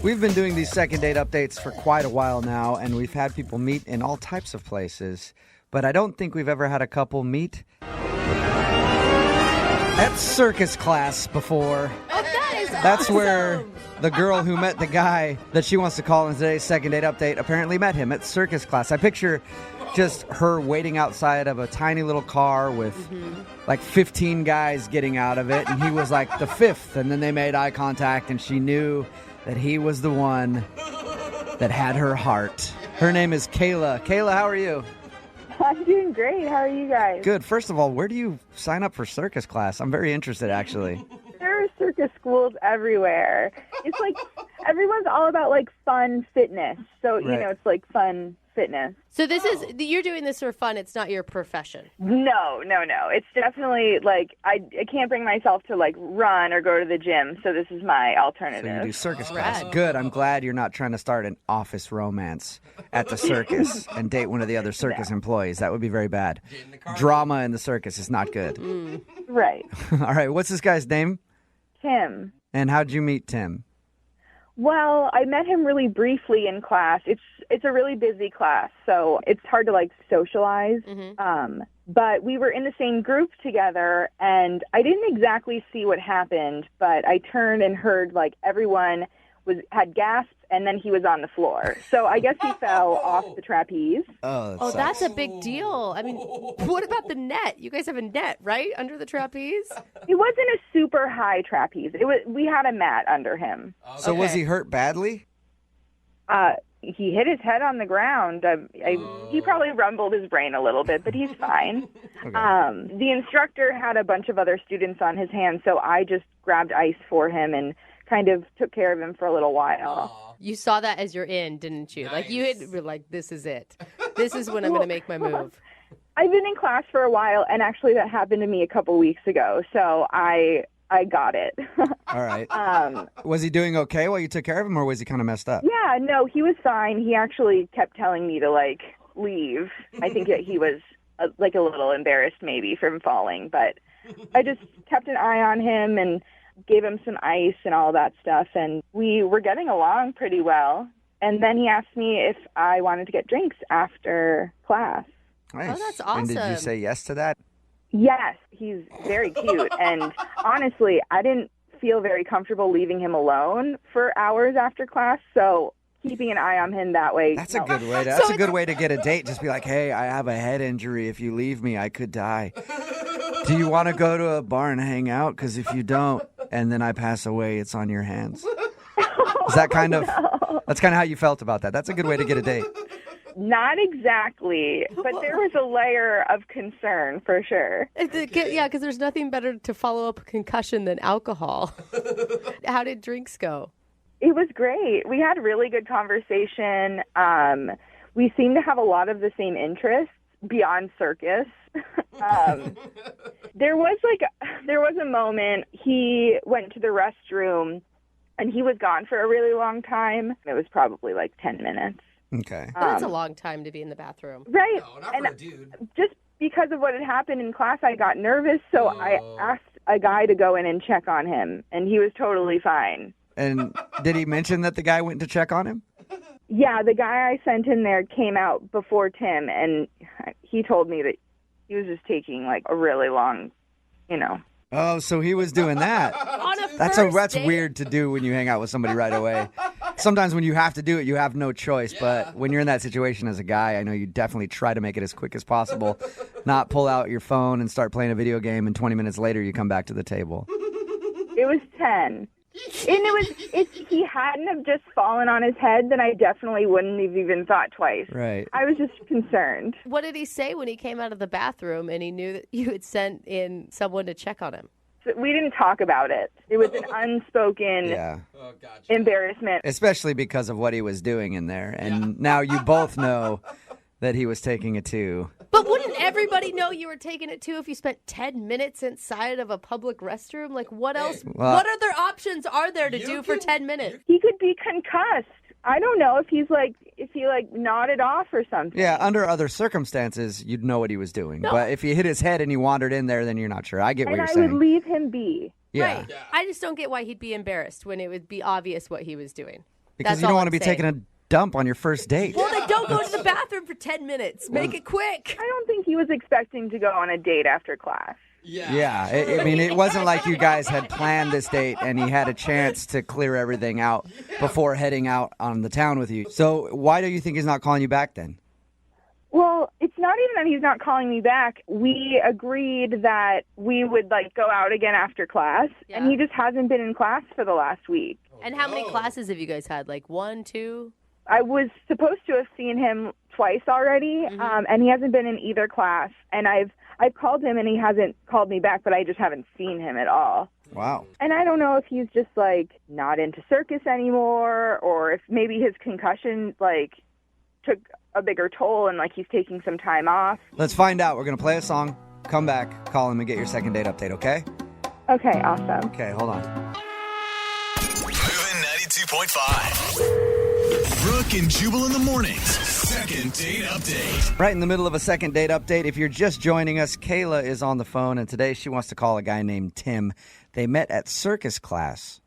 We've been doing these second date updates for quite a while now, and we've had people meet in all types of places. But I don't think we've ever had a couple meet at circus class before. Oh, that is That's awesome. where the girl who met the guy that she wants to call in today's second date update apparently met him at circus class. I picture just her waiting outside of a tiny little car with like 15 guys getting out of it, and he was like the fifth, and then they made eye contact, and she knew that he was the one that had her heart. Her name is Kayla. Kayla, how are you? I'm doing great. How are you guys? Good. First of all, where do you sign up for circus class? I'm very interested, actually. There are circus schools everywhere. It's like everyone's all about like fun fitness. So, you Right. know, it's like fun fitness. So you're doing this for fun. It's not your profession. No. It's definitely like I can't bring myself to like run or go to the gym. So this is my So alternative. you do circus class. Rad. Good. I'm glad you're not trying to start an office romance at the circus and date one of the other circus employees. That would be very bad. Drama in the circus is not good. Right. All right. What's this guy's name? Tim. And how'd you meet Tim? Well, I met him really briefly in class. It's a really busy class, so it's hard to like socialize. But we were in the same group together, and I didn't exactly see what happened, but I turned and heard like everyone had gasped, and then he was on the floor. So I guess he fell off the trapeze. Oh, Oh, sucks. that's a big deal. I mean, what about the net? You guys have a net, right, under the trapeze? It wasn't a super high trapeze. We had a mat under him. So was Okay. he hurt badly? He hit his head on the ground. He probably rumbled his brain a little bit, but he's fine. The instructor had a bunch of other students on his hands, so I just grabbed ice for him and kind of took care of him for a little while. You saw that as you're in, didn't you? Like were like, this is it. This is when I'm going to make my move. I've been in class for a while, and actually that happened to me a couple weeks ago, so I got it. All right. Was he doing okay while you took care of him, or was he kind of messed up? Yeah, no, he was fine. He actually kept telling me to, like, leave. I think that he was, a little embarrassed maybe from falling, but I just kept an eye on him and gave him some ice and all that stuff, and we were getting along pretty well. And then he asked me if I wanted to get drinks after class. Nice. Oh, that's And did you awesome. say yes to that? Yes, he's very cute, and honestly, I didn't feel very comfortable leaving him alone for hours after class, so keeping an eye on him that way. That's a good way. So To get a date. Just be like, hey, I have a head injury. If you leave me, I could die. Do you want to go to a bar and hang out? Because if you don't, and then I pass away, it's on your hands. Is that kind of? That's kind of how you felt about that. That's a good way to get a date. Not exactly, but there was a layer of concern for sure. Yeah, because there's nothing better to follow up a concussion than alcohol. How did drinks go? It was great. We had really good conversation. We seemed to have a lot of the same interests beyond circus. There was a moment he went to the restroom and he was gone for a really long time. It was probably like 10 minutes. Okay. That's a long time to be in the bathroom. Right. No, not for a dude. Just because of what had happened in class, I got nervous, so I asked a guy to go in and check on him, and he was totally fine. And did he mention that the guy went to check on him? Yeah, the guy I sent in there came out before Tim, and he told me that he was just taking like a really long, Oh, so he was doing that. On a That's first date? weird to do when you hang out with somebody right away. Sometimes when you have to do it, you have no choice. But when you're in that situation as a guy, I know you definitely try to make it as quick as possible. Not pull out your phone and start playing a video game, and 20 minutes later you come back to the table. It was 10. And if he hadn't have just fallen on his head, then I definitely wouldn't have even thought twice. Right. I was just concerned. What did he say when he came out of the bathroom and he knew that you had sent in someone to check on him? We didn't talk about it. It was an unspoken Yeah. Oh, gotcha. embarrassment. Especially because of what he was doing in there. And now you both know that he was taking it too. But wouldn't everybody know you were taking it too if you spent 10 minutes inside of a public restroom? Like, what else? Well, what other options are there to do for 10 minutes? He could be concussed. I don't know if he nodded off or something. Yeah, under other circumstances, you'd know what he was doing. No. But if he hit his head and he wandered in there, then you're not sure. I get what And you're I saying. would leave him be. Yeah. Right. I just don't get why he'd be embarrassed when it would be obvious what he was doing. Because That's you don't all want to I'm be saying. taking a dump on your first date. Well, then don't go to the bathroom for 10 minutes. Make it quick. I don't think he was expecting to go on a date after class. Yeah, I mean, it wasn't like you guys had planned this date and he had a chance to clear everything out before heading out on the town with you. So why do you think he's not calling you back then? Well, it's not even that he's not calling me back. We agreed that we would go out again after class, and he just hasn't been in class for the last week. And how many classes have you guys had? Like 1, 2? I was supposed to have seen him twice already, and he hasn't been in either class. And I've called him, and he hasn't called me back, but I just haven't seen him at all. Wow. And I don't know if he's just not into circus anymore, or if maybe his concussion took a bigger toll and he's taking some time off. Let's find out. We're going to play a song, come back, call him, and get your second date update, okay? Okay, awesome. Okay, hold on. Moving 92.5. Brooke and Jubal in the mornings. Second date update. Right in the middle of a second date update. If you're just joining us, Kayla is on the phone, and today she wants to call a guy named Tim. They met at circus class.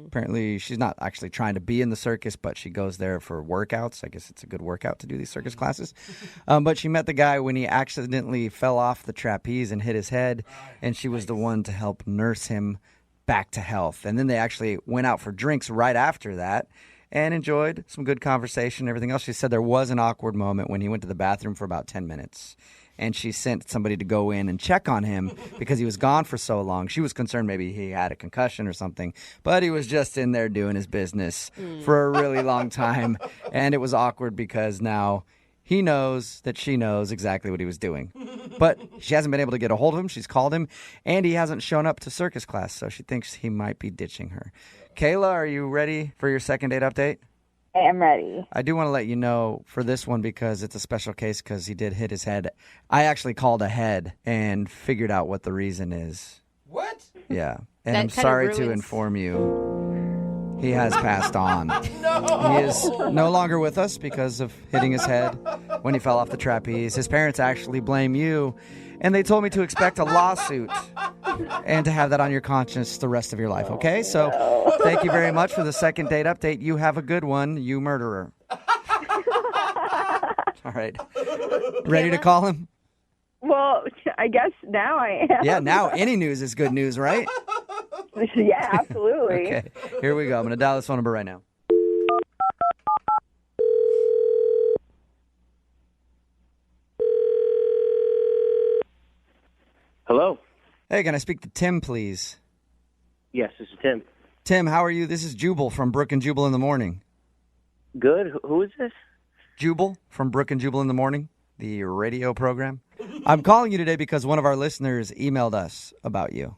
Apparently, she's not actually trying to be in the circus, but she goes there for workouts. I guess it's a good workout to do these circus classes. But she met the guy when he accidentally fell off the trapeze and hit his head, and she was the one to help nurse him back to health. And then they actually went out for drinks right after that and enjoyed some good conversation and everything else. She said there was an awkward moment when he went to the bathroom for about 10 minutes. And she sent somebody to go in and check on him because he was gone for so long. She was concerned maybe he had a concussion or something, but he was just in there doing his business for a really long time. And it was awkward because now he knows that she knows exactly what he was doing. But she hasn't been able to get a hold of him. She's called him, and he hasn't shown up to circus class, so she thinks he might be ditching her. Kayla, are you ready for your second date update? I am ready. I do want to let you know for this one because it's a special case because he did hit his head. I actually called ahead and figured out what the reason is. What? Yeah. And That I'm kinda sorry to ruins- inform you, he has passed on. No! He is no longer with us because of hitting his head when he fell off the trapeze. His parents actually blame you, and they told me to expect a lawsuit and to have that on your conscience the rest of your life, okay? So thank you very much for the second date update. You have a good one, you murderer. All right. Ready to call him? Well, I guess now I am. Yeah, now any news is good news, right? Yeah, absolutely. Okay, here we go. I'm going to dial this phone number right now. Hello. Hey, can I speak to Tim, please? Yes, this is Tim. Tim, how are you? This is Jubal from Brooke and Jubal in the Morning. Good. Who is this? Jubal from Brooke and Jubal in the Morning, the radio program. I'm calling you today because one of our listeners emailed us about you.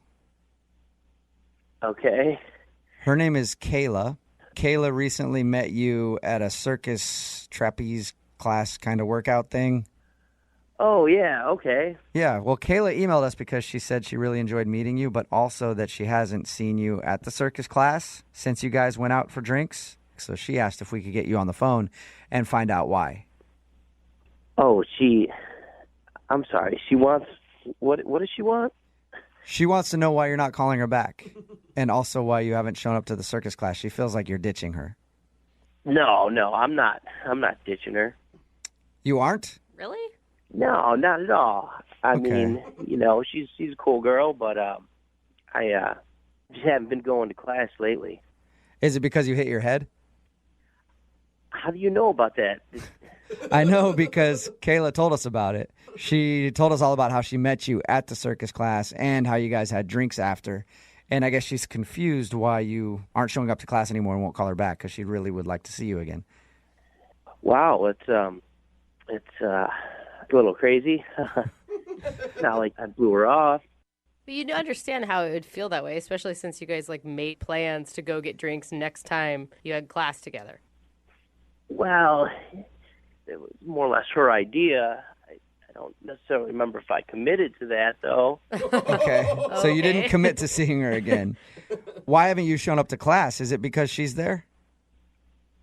Okay. Her name is Kayla. Kayla recently met you at a circus trapeze class kind of workout thing. Oh, yeah. Okay. Yeah, well, Kayla emailed us because she said she really enjoyed meeting you, but also that she hasn't seen you at the circus class since you guys went out for drinks. So she asked if we could get you on the phone and find out why. Oh, I'm sorry. She wants... What does she want? She wants to know why you're not calling her back and also why you haven't shown up to the circus class. She feels like you're ditching her. No, I'm not ditching her. You aren't? Really? No, not at all. I Okay. mean, she's a cool girl, but I just haven't been going to class lately. Is it because you hit your head? How do you know about that? I know because Kayla told us about it. She told us all about how she met you at the circus class and how you guys had drinks after. And I guess she's confused why you aren't showing up to class anymore and won't call her back because she really would like to see you again. Wow, it's a little crazy. Not like I blew her off. But you understand how it would feel that way, especially since you guys made plans to go get drinks next time you had class together. Well, it was more or less her idea. I don't necessarily remember if I committed to that, though. Okay. So you didn't Okay. commit to seeing her again. Why haven't you shown up to class? Is it because she's there?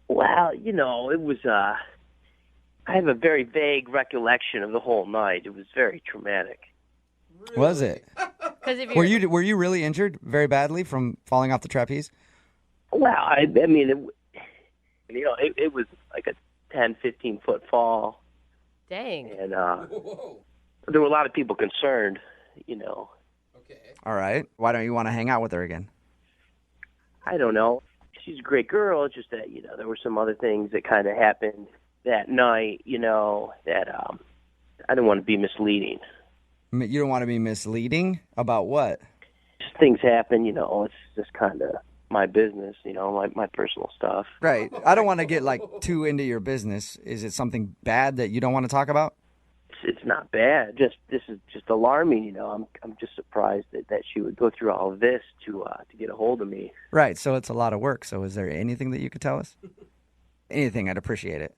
Well, it was, I have a very vague recollection of the whole night. It was very traumatic. Was it? 'Cause if Were you really injured very badly from falling off the trapeze? Well, I mean, it And, it was like a 10, 15-foot fall. Dang. And there were a lot of people concerned, Okay. All right. Why don't you want to hang out with her again? I don't know. She's a great girl. It's just that, there were some other things that kind of happened that night, that I didn't want to be misleading. You don't want to be misleading? About what? Just things happen, it's just kind of my business, my personal stuff. Right. I don't want to get, too into your business. Is it something bad that you don't want to talk about? It's not bad. This is just alarming. I'm just surprised that she would go through all of this to get a hold of me. Right. So it's a lot of work. So is there anything that you could tell us? Anything. I'd appreciate it.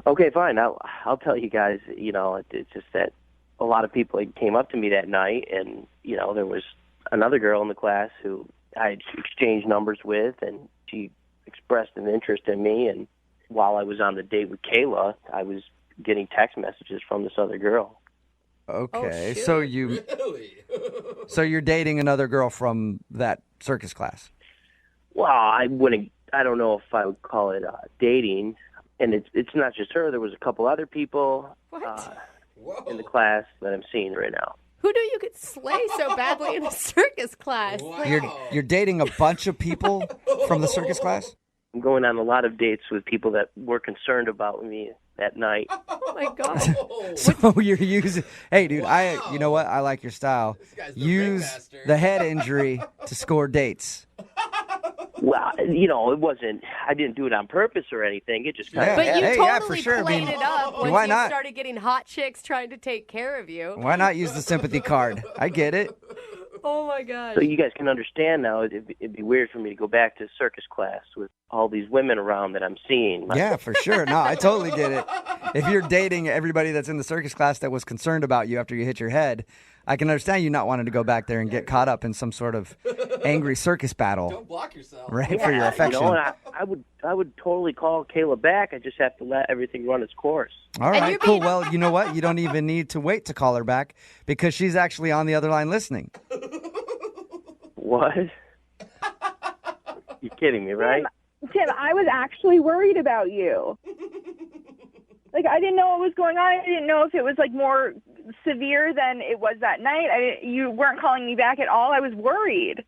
Okay, fine. I'll tell you guys. It's just that a lot of people came up to me that night, and there was another girl in the class who I had exchanged numbers with, and she expressed an interest in me. And while I was on the date with Kayla, I was getting text messages from this other girl. Okay, shoot. so Really? so you're dating another girl from that circus class. Well, I don't know if I would call it dating, and it's not just her. There was a couple other people What? in the class that I'm seeing right now. Who do you get slay so badly in a circus class? Wow. You're dating a bunch of people from the circus class? I'm going on a lot of dates with people that were concerned about me that night. Oh my god. So you're using... Hey, dude, you know what? I like your style. guy's the Use ringmaster. the head injury to score dates. Well, it wasn't. I didn't do it on purpose or anything. It just kind Yeah. of. But you Hey, yeah, totally for sure. I played mean, it up once why you not? started getting hot chicks trying to take care of you. Why not use the sympathy card? I get it. Oh my gosh. So you guys can understand now. It'd be weird for me to go back to circus class with all these women around that I'm seeing. Yeah, for sure. No, I totally get it. If you're dating everybody that's in the circus class that was concerned about you after you hit your head, I can understand you not wanting to go back there and get caught up in some sort of angry circus battle, Don't block yourself. right? For your affection. And I would totally call Kayla back. I just have to let everything run its course. All And right, you're cool. being- Well, you know what? You don't even need to wait to call her back because she's actually on the other line listening. What? You're kidding me, right? Tim, I was actually worried about you. I didn't know what was going on. I didn't know if it was more severe than it was that night. You weren't calling me back at all. I was worried.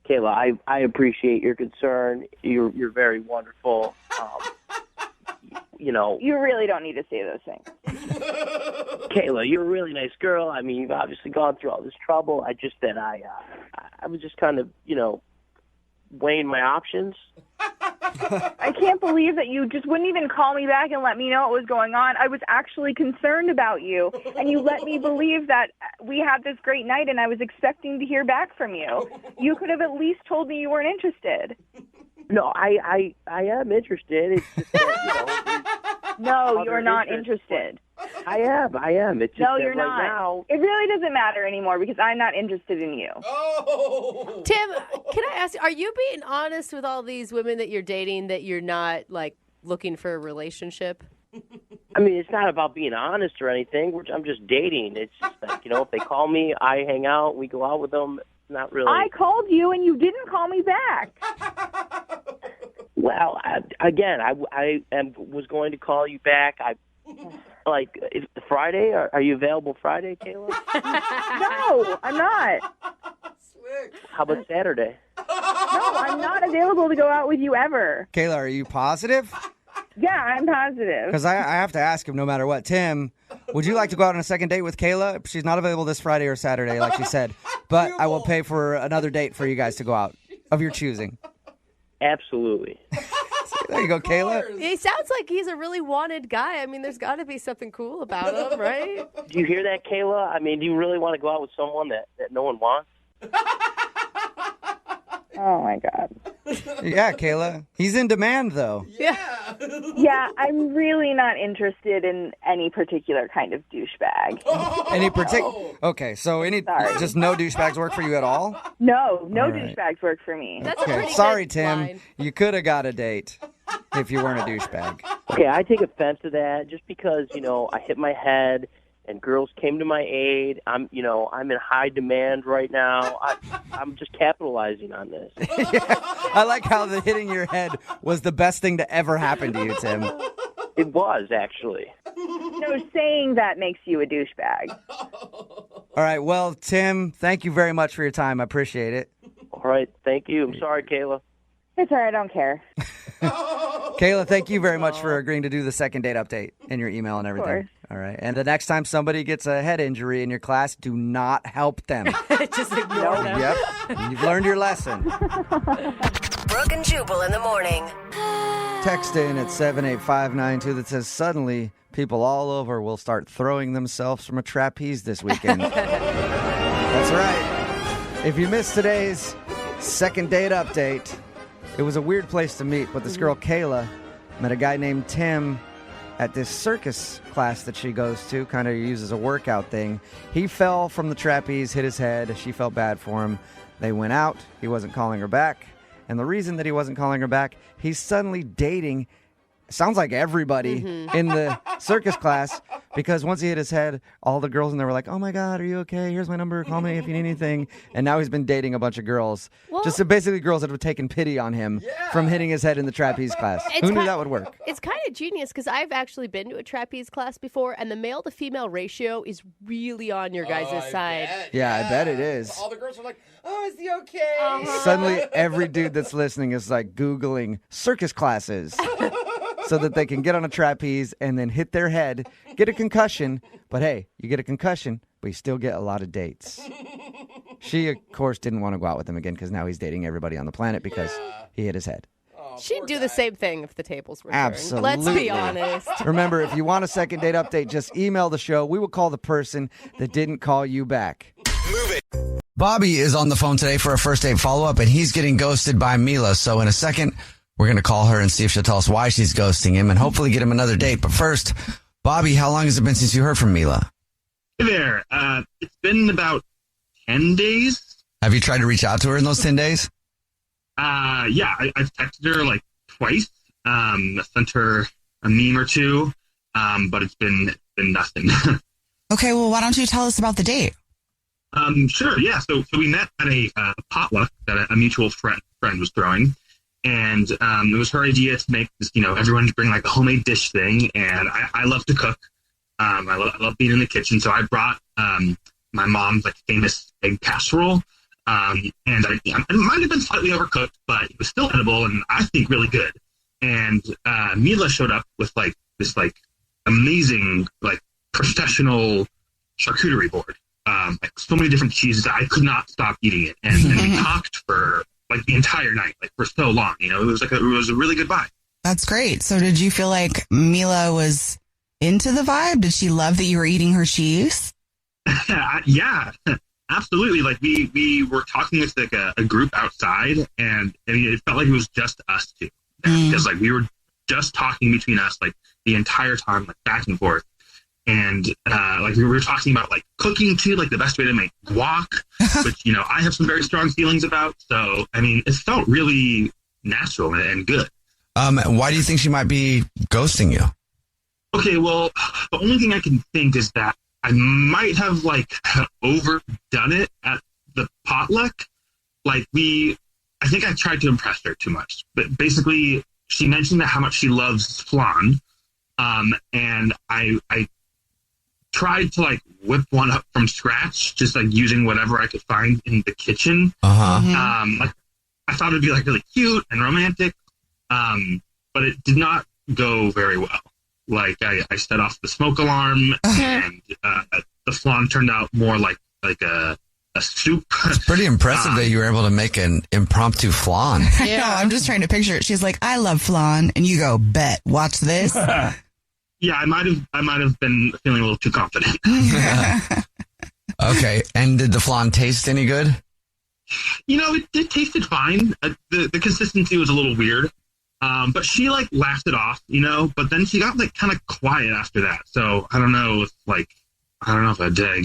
Kayla, I appreciate your concern. You're very wonderful. You really don't need to say those things. Kayla, you're a really nice girl. I mean, you've obviously gone through all this trouble. I was just kind of, weighing my options. I can't believe that you just wouldn't even call me back and let me know what was going on. I was actually concerned about you, and you let me believe that we had this great night, and I was expecting to hear back from you. You could have at least told me you weren't interested. No, I am interested. It's just that, No, you're other not interests, interested. I am. It's just No, that you're right not. now. It really doesn't matter anymore because I'm not interested in you. Oh. Tim, can I ask, are you being honest with all these women that you're dating that you're not looking for a relationship? I mean, it's not about being honest or anything. I'm just dating. It's just if they call me, I hang out, we go out with them. It's not really. I called you and you didn't call me back. Well, I was going to call you back. Is Friday? Are you available Friday, Kayla? No, I'm not. Slick. How about Saturday? No, I'm not available to go out with you ever. Kayla, are you positive? Yeah, I'm positive. Because I have to ask him no matter what. Tim, would you like to go out on a second date with Kayla? She's not available this Friday or Saturday, like she said. But I will pay for another date for you guys to go out of your choosing. Absolutely. There you go, Kayla. He sounds like he's a really wanted guy. I mean, there's got to be something cool about him, right? Do you hear that, Kayla? I mean, do you really want to go out with someone that no one wants? Oh, my God. Yeah, Kayla. He's in demand, though. Yeah. Yeah, I'm really not interested in any particular kind of douchebag. Any particular? Okay, so Sorry. just no douchebags work for you at all? No All right. douchebags work for me. That's a Okay, pretty sorry, good Tim. line. You could have got a date if you weren't a douchebag. Okay, I take offense to that just because, I hit my head and girls came to my aid. I'm in high demand right now. I'm just capitalizing on this. I like how the hitting your head was the best thing to ever happen to you, Tim. It was, actually. No, saying that makes you a douchebag. All right, well, Tim, thank you very much for your time. I appreciate it. All right, thank you. I'm sorry, Kayla. It's all right, I don't care. Kayla, thank you very much for agreeing to do the second date update in your email and everything. course. All right. And the next time somebody gets a head injury in your class, do not help them. Just ignore them. Yep. You've learned your lesson. Brooke and Jubal in the morning. Text in at 78592 that says, suddenly people all over will start throwing themselves from a trapeze this weekend. That's right. If you missed today's second date update, it was a weird place to meet, but this girl, Kayla, met a guy named Tim at this circus class that she goes to, kind of uses a workout thing. He fell from the trapeze, hit his head. She felt bad for him. They went out. He wasn't calling her back. And the reason that he wasn't calling her back, he's suddenly dating, sounds like everybody in the circus class, because once he hit his head, all the girls in there were like, oh my God, are you okay? Here's my number. Call me if you need anything. And now he's been dating a bunch of girls. Well, just basically girls that have taken pity on him from hitting his head in the trapeze class. Who knew that would work? It's kind of genius because I've actually been to a trapeze class before, and the male to female ratio is really on your guys' side. Yeah, I bet it is. All the girls are like, oh, is he okay? Suddenly, every dude that's listening is like Googling circus classes so that they can get on a trapeze and then hit their head, get a concussion. But hey, you get a concussion, but you still get a lot of dates. She, of course, didn't want to go out with him again because now he's dating everybody on the planet because he hit his head. She'd do the same thing if the tables were turned. Absolutely. Let's be honest. Remember, if you want a second date update, just email the show. We will call the person that didn't call you back. Bobby is on the phone today for a first date follow-up, and he's getting ghosted by Mila. So in a second, we're going to call her and see if she'll tell us why she's ghosting him and hopefully get him another date. But first, Bobby, how long has it been since you heard from Mila? Hey there. It's been about 10 days. Have you tried to reach out to her in those 10 days? Yeah, I've texted her like twice. I sent her a meme or two, but it's been nothing. Okay, well, why don't you tell us about the date? Sure, yeah. So we met at a potluck that a mutual friend was throwing, and it was her idea to make this, everyone to bring like a homemade dish thing, and I love to cook. I love being in the kitchen, so I brought my mom's like famous egg casserole. And it might have been slightly overcooked, but it was still edible and I think really good. And Mila showed up with like this like amazing like professional charcuterie board, like so many different cheeses. I could not stop eating it, and we talked for like the entire night, like for so long. It was like it was a really good vibe. That's great. So did you feel like Mila was into the vibe? Did she love that you were eating her cheese? Yeah. Absolutely. Like we were talking with like a group outside, and I mean, it felt like it was just us two because like we were just talking between us like the entire time, like back and forth. And like we were talking about like cooking too, like the best way to make guac, which, I have some very strong feelings about. So, I mean, it felt really natural and good. Why do you think she might be ghosting you? Okay, well, the only thing I can think is that I might have like overdone it at the potluck. Like I think I tried to impress her too much. But basically, she mentioned how much she loves flan, and I tried to like whip one up from scratch, just like using whatever I could find in the kitchen. Like I thought it'd be like really cute and romantic, but it did not go very well. Like I set off the smoke alarm, and the flan turned out more like a soup. It's pretty impressive that you were able to make an impromptu flan. I know, I'm just trying to picture it. She's like, I love flan, and you go, bet, watch this. Yeah, I might have been feeling a little too confident. Okay, and did the flan taste any good? It tasted fine. The consistency was a little weird. But she like laughed it off, but then she got like kind of quiet after that. So I don't know if I'd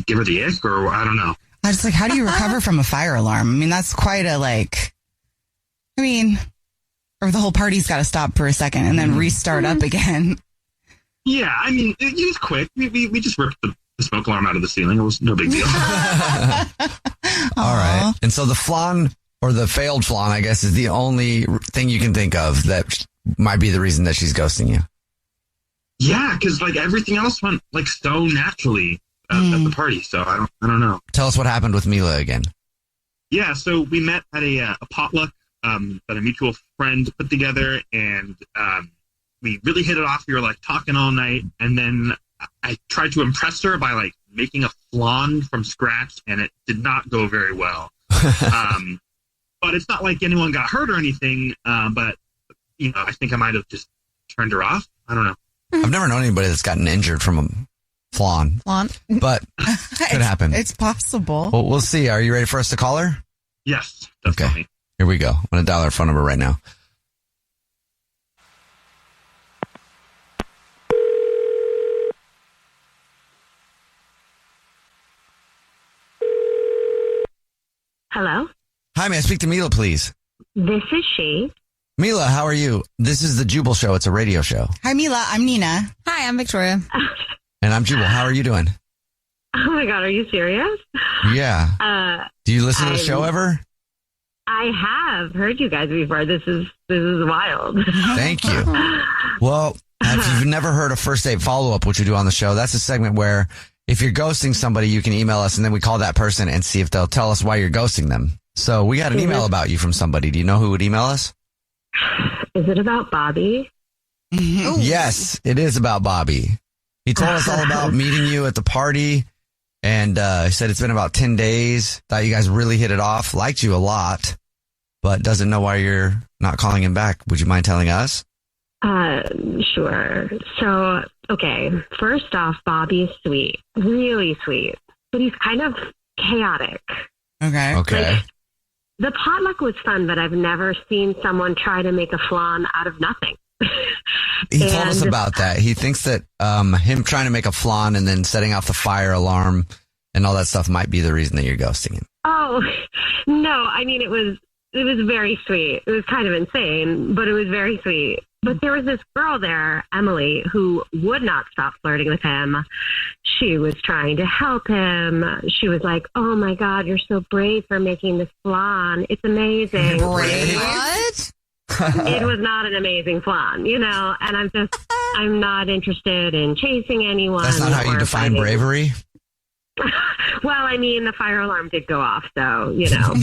give her the ick or I don't know. I was like, how do you recover from a fire alarm? I mean, that's quite a or the whole party's got to stop for a second and then restart up again. Yeah, I mean, it was quick. We just ripped the smoke alarm out of the ceiling. It was no big deal. All right. And so the flan, or the failed flan, I guess, is the only thing you can think of that might be the reason that she's ghosting you. Yeah, because like everything else went like so naturally at the party. So I don't know. Tell us what happened with Mila again. Yeah, so we met at a potluck that a mutual friend put together, and we really hit it off. We were like talking all night, and then I tried to impress her by like making a flan from scratch, and it did not go very well. But it's not like anyone got hurt or anything. But you know, I think I might have just turned her off. I don't know. I've never known anybody that's gotten injured from a flan, but could happen. It's possible. Well, we'll see. Are you ready for us to call her? Yes, definitely. Okay, here we go. I'm going to dial her phone number right now. Hello? Hi, may I speak to Mila, please? This is she. Mila, how are you? This is the Jubal Show. It's a radio show. Hi, Mila. I'm Nina. Hi, I'm Victoria. And I'm Jubal. How are you doing? Oh my God, are you serious? Yeah. Do you listen to the show ever? I have heard you guys before. This is wild. Thank you. Well, if you've never heard a first date follow-up, which we do on the show, that's a segment where if you're ghosting somebody, you can email us, and then we call that person and see if they'll tell us why you're ghosting them. So we got an email about you from somebody. Do you know who would email us? Is it about Bobby? Yes, it is about Bobby. He told us all about meeting you at the party, and he said it's been about 10 days. Thought you guys really hit it off, liked you a lot, but doesn't know why you're not calling him back. Would you mind telling us? Sure. So, okay, first off, Bobby's sweet, really sweet, but he's kind of chaotic. Okay. Okay. Like, the potluck was fun, but I've never seen someone try to make a flan out of nothing. He told us about that. He thinks that him trying to make a flan and then setting off the fire alarm and all that stuff might be the reason that you're ghosting him. Oh, no. I mean, it was very sweet. It was kind of insane, but it was very sweet. But there was this girl there, Emily, who would not stop flirting with him. She was trying to help him. She was like, oh my God, you're so brave for making this flan. It's amazing. Brave? What? It was not an amazing flan, you know, and I'm not interested in chasing anyone. That's not how you define bravery? Well, I mean, the fire alarm did go off, so, you know.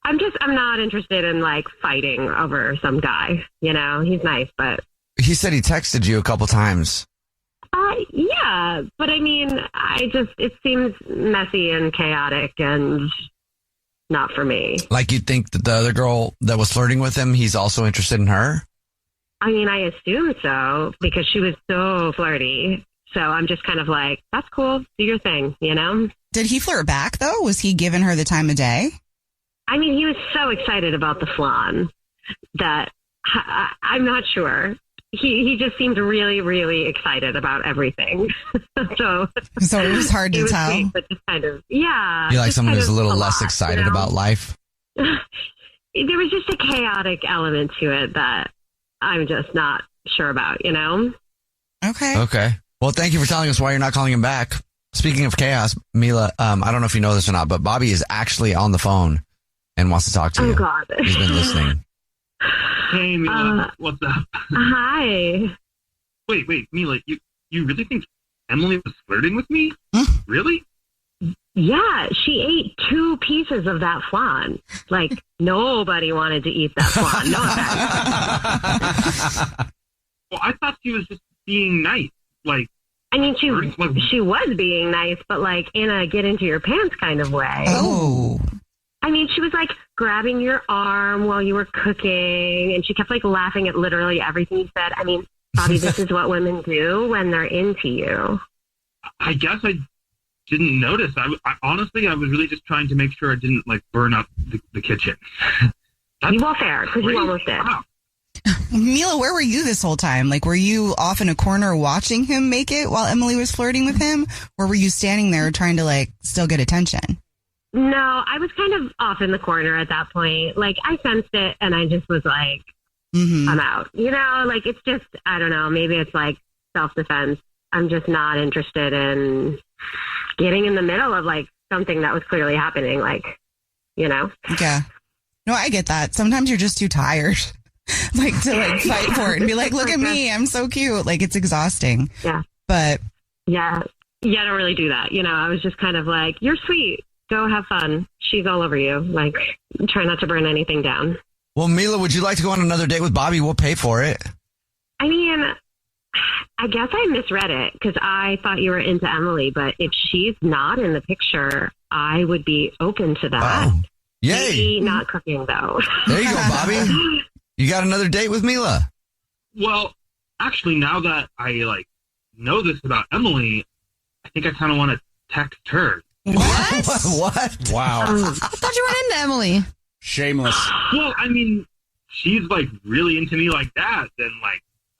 I'm not interested in like fighting over some guy, you know. He's nice, but He said he texted you a couple times. yeah, but I mean, it seems messy and chaotic and not for me. Like you'd think that the other girl that was flirting with him, he's also interested in her? I mean, I assume so because she was so flirty. So I'm just kind of like, that's cool. Do your thing, you know? Did he flirt back, though? Was he giving her the time of day? I mean, he was so excited about the flan that I'm not sure. He just seemed really, really excited about everything. so it was hard to tell. Sweet, but just kind of, yeah. You like just someone kind who's a of little less lot, excited you know? about life? There was just a chaotic element to it that I'm just not sure about, you know? Okay. Well, thank you for telling us why you're not calling him back. Speaking of chaos, Mila, I don't know if you know this or not, but Bobby is actually on the phone and wants to talk to you. Oh, God. He's been listening. Hey, Mila, what's up? Hi. Wait, Mila, you really think Emily was flirting with me? Really? Yeah, she ate 2 pieces of that flan. Like, nobody wanted to eat that flan. No offense. Well, I thought she was just being nice. Like, I mean, she was being nice, but like in a get into your pants kind of way. Oh. I mean, she was like grabbing your arm while you were cooking, and she kept like laughing at literally everything you said. I mean, Bobby, this is what women do when they're into you. I guess I didn't notice. I honestly, I was really just trying to make sure I didn't like burn up the kitchen. Well, fair, because you almost did. Wow. Mila, where were you this whole time? Like, were you off in a corner watching him make it while Emily was flirting with him? Or were you standing there trying to, like, still get attention? No, I was kind of off in the corner at that point. Like, I sensed it, and I just was like, I'm out. You know, like, it's just, I don't know, maybe it's like self-defense. I'm just not interested in getting in the middle of like something that was clearly happening, like, you know? Yeah. No, I get that. Sometimes you're just too tired like to like fight for it and be like, look at me, I'm so cute. Like it's exhausting. Yeah. But yeah, I don't really do that. You know, I was just kind of like, you're sweet. Go have fun. She's all over you. Like, try not to burn anything down. Well, Mila, would you like to go on another date with Bobby? We'll pay for it. I mean, I guess I misread it because I thought you were into Emily, but if she's not in the picture, I would be open to that. Oh, yay. Maybe not cooking, though. There you go, Bobby. You got another date with Mila. Well, actually, now that I know this about Emily, I think I kind of want to text her. What? What? Wow. I thought you were into Emily. Shameless. Well, I mean, she's really into me like that, then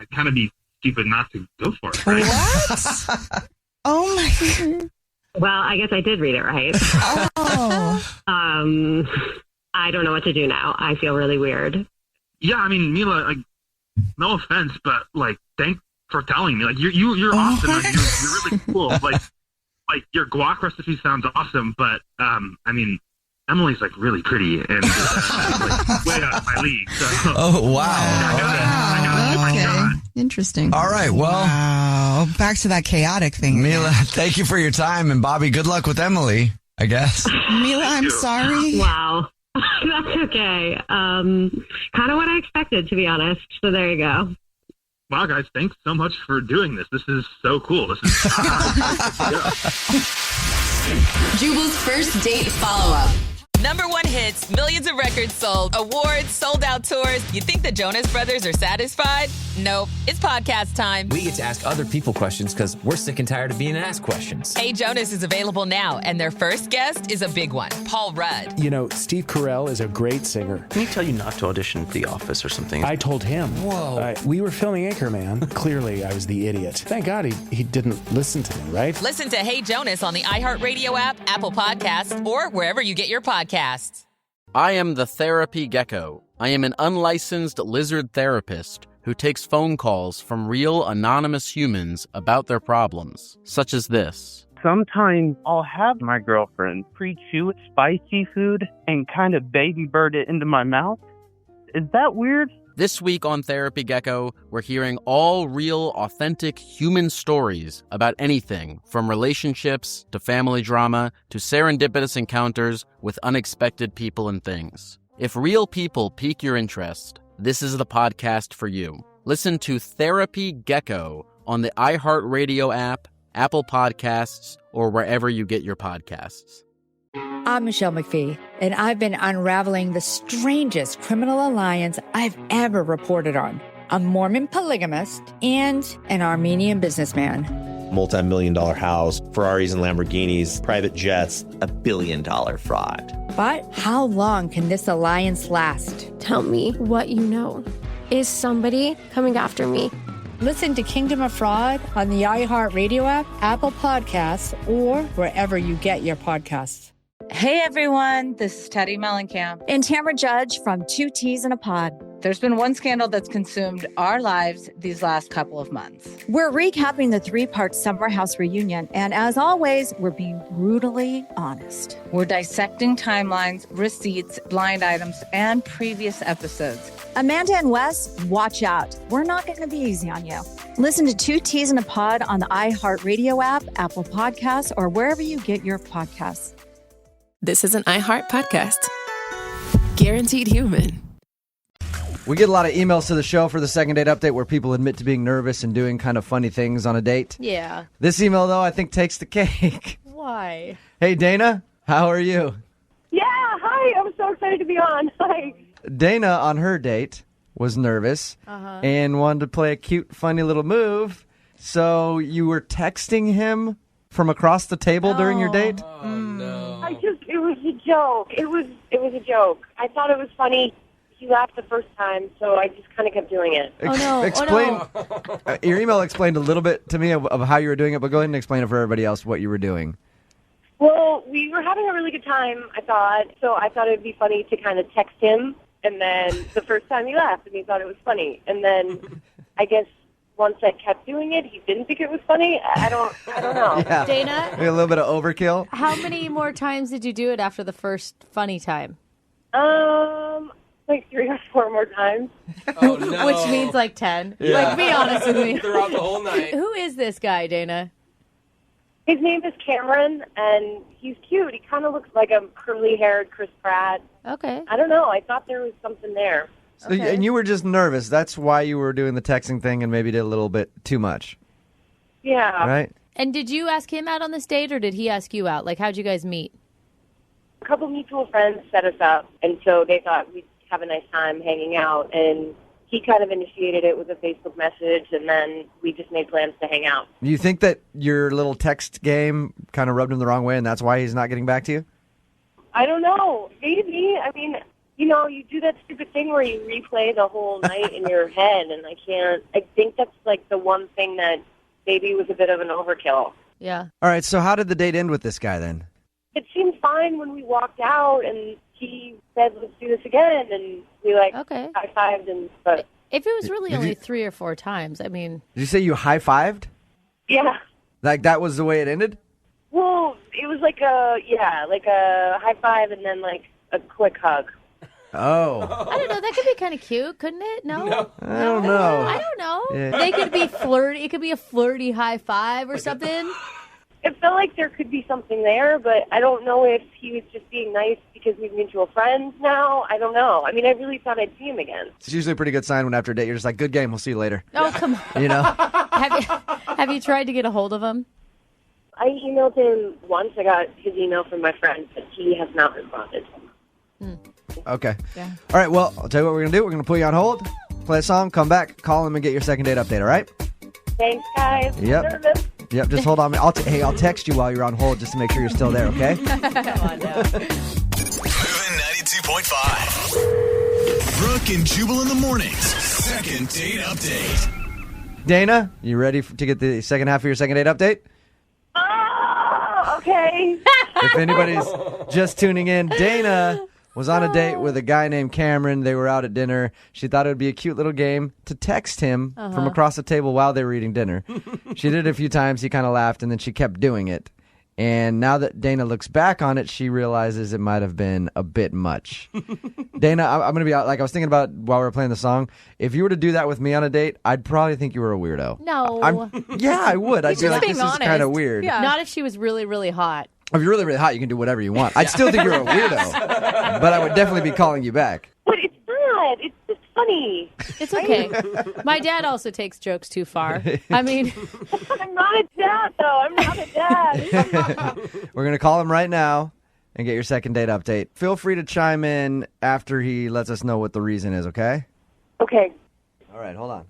I'd kind of be stupid not to go for it. Right? What? Oh my God. Well, I guess I did read it right. Oh. I don't know what to do now. I feel really weird. Yeah, I mean, Mila, no offense, but thanks for telling me. You're awesome. You're really cool. Your guac recipe sounds awesome, but I mean, Emily's really pretty and way out of my league. So. Oh wow! Okay. Interesting. All right. Well, wow. Back to that chaotic thing. Mila, thank you for your time, and Bobby, good luck with Emily. I guess. Mila, I'm sorry. Wow. That's okay. Kind of what I expected, to be honest. So there you go. Wow, guys, thanks so much for doing this. This is so cool. This is Jubal's first date follow-up. #1 hits, millions of records sold, awards, sold-out tours. You think the Jonas Brothers are satisfied? Nope. It's podcast time. We get to ask other people questions because we're sick and tired of being asked questions. Hey Jonas is available now, and their first guest is a big one, Paul Rudd. You know, Steve Carell is a great singer. Can he tell you not to audition for The Office or something? I told him. Whoa. We were filming Anchorman. Clearly, I was the idiot. Thank God he didn't listen to me, right? Listen to Hey Jonas on the iHeartRadio app, Apple Podcasts, or wherever you get your podcasts. I am the therapy gecko. I am an unlicensed lizard therapist who takes phone calls from real anonymous humans about their problems, such as this. Sometimes I'll have my girlfriend pre-chew spicy food and kind of baby bird it into my mouth. Is that weird? This week on Therapy Gecko, we're hearing all real, authentic human stories about anything from relationships to family drama to serendipitous encounters with unexpected people and things. If real people pique your interest, this is the podcast for you. Listen to Therapy Gecko on the iHeartRadio app, Apple Podcasts, or wherever you get your podcasts. I'm Michelle McPhee, and I've been unraveling the strangest criminal alliance I've ever reported on. A Mormon polygamist and an Armenian businessman. Multi-million-dollar house, Ferraris and Lamborghinis, private jets, $1 billion fraud. But how long can this alliance last? Tell me what you know. Is somebody coming after me? Listen to Kingdom of Fraud on the iHeartRadio app, Apple Podcasts, or wherever you get your podcasts. Hey everyone, this is Teddy Mellencamp and Tamara Judge from Two Teas in a Pod. There's been one scandal that's consumed our lives these last couple of months. We're recapping the 3-part Summer House reunion, and as always, we're being brutally honest. We're dissecting timelines, receipts, blind items, and previous episodes. Amanda and Wes, watch out. We're not going to be easy on you. Listen to Two Teas in a Pod on the iHeartRadio app, Apple Podcasts, or wherever you get your podcasts. This is an iHeart podcast. Guaranteed human. We get a lot of emails to the show for the second date update where people admit to being nervous and doing kind of funny things on a date. Yeah. This email, though, I think takes the cake. Why? Hey, Dana, how are you? Yeah, hi. I'm so excited to be on. Hi. Dana, on her date, was nervous and wanted to play a cute, funny little move. So you were texting him from across the table during your date? Oh, no. It was a joke. It was a joke. I thought it was funny. He laughed the first time, so I just kind of kept doing it. Explain. Your email explained a little bit to me of how you were doing it, but go ahead and explain it for everybody else what you were doing. Well, we were having a really good time, I thought. So I thought it would be funny to kind of text him, and then the first time he laughed, and he thought it was funny. And then I guess once I kept doing it, he didn't think it was funny. I don't know. Yeah. Dana? Maybe a little bit of overkill. How many more times did you do it after the first funny time? Like 3 or 4 more times. Oh, no. Which means like 10. Yeah. Like, be honest with me. Throughout the whole night. Who is this guy, Dana? His name is Cameron, and he's cute. He kind of looks like a curly-haired Chris Pratt. Okay. I don't know. I thought there was something there. So, and you were just nervous. That's why you were doing the texting thing and maybe did a little bit too much. Yeah. Right? And did you ask him out on this date, or did he ask you out? Like, how'd you guys meet? A couple mutual friends set us up, and so they thought we'd have a nice time hanging out, and he kind of initiated it with a Facebook message, and then we just made plans to hang out. Do you think that your little text game kind of rubbed him the wrong way and that's why he's not getting back to you? I don't know. Maybe. I mean, you know, you do that stupid thing where you replay the whole night in your head, and I think that's like the one thing that maybe was a bit of an overkill. Yeah. All right, so how did the date end with this guy then? It seemed fine when we walked out, and he said, let's do this again, and we high-fived, but... If it was really only 3 or 4 times, I mean... Did you say you high-fived? Yeah. Like that was the way it ended? Well, it was like a high five and then like a quick hug. Oh. I don't know. That could be kind of cute, couldn't it? No? I don't know. I don't know. Yeah. They could be flirty. It could be a flirty high five or something. It felt like there could be something there, but I don't know if he was just being nice because we're mutual friends now. I don't know. I mean, I really thought I'd see him again. It's usually a pretty good sign when after a date you're just like, good game, we'll see you later. Oh, come on. You know? Have you tried to get a hold of him? I emailed him once. I got his email from my friend, but he has not responded. Okay. Yeah. All right, well, I'll tell you what we're going to do. We're going to put you on hold, play a song, come back, call him, and get your second date update, all right? Thanks, guys. Yep. I'm nervous. Yep, just hold on. I'll text you while you're on hold just to make sure you're still there, okay? Come on now. Moving 92.5. Brooke and Jubal in the mornings. Second date update. Dana, you ready to get the second half of your second date update? Oh, okay. If anybody's just tuning in, Dana was on a date with a guy named Cameron. They were out at dinner. She thought it would be a cute little game to text him from across the table while they were eating dinner. She did it a few times. He kind of laughed, and then she kept doing it. And now that Dana looks back on it, she realizes it might have been a bit much. Dana, I'm going to be out. Like I was thinking about while we were playing the song. If you were to do that with me on a date, I'd probably think you were a weirdo. No. Yeah, I would. I'd be like, being this is honest. kind of weird. Yeah. Not if she was really, really hot. If you're really, really hot, you can do whatever you want. I'd still think you're a weirdo, but I would definitely be calling you back. But it's not. It's just funny. It's okay. My dad also takes jokes too far. I mean... I'm not a dad, though. I'm not a dad. We're going to call him right now and get your second date update. Feel free to chime in after he lets us know what the reason is, okay? Okay. All right, hold on.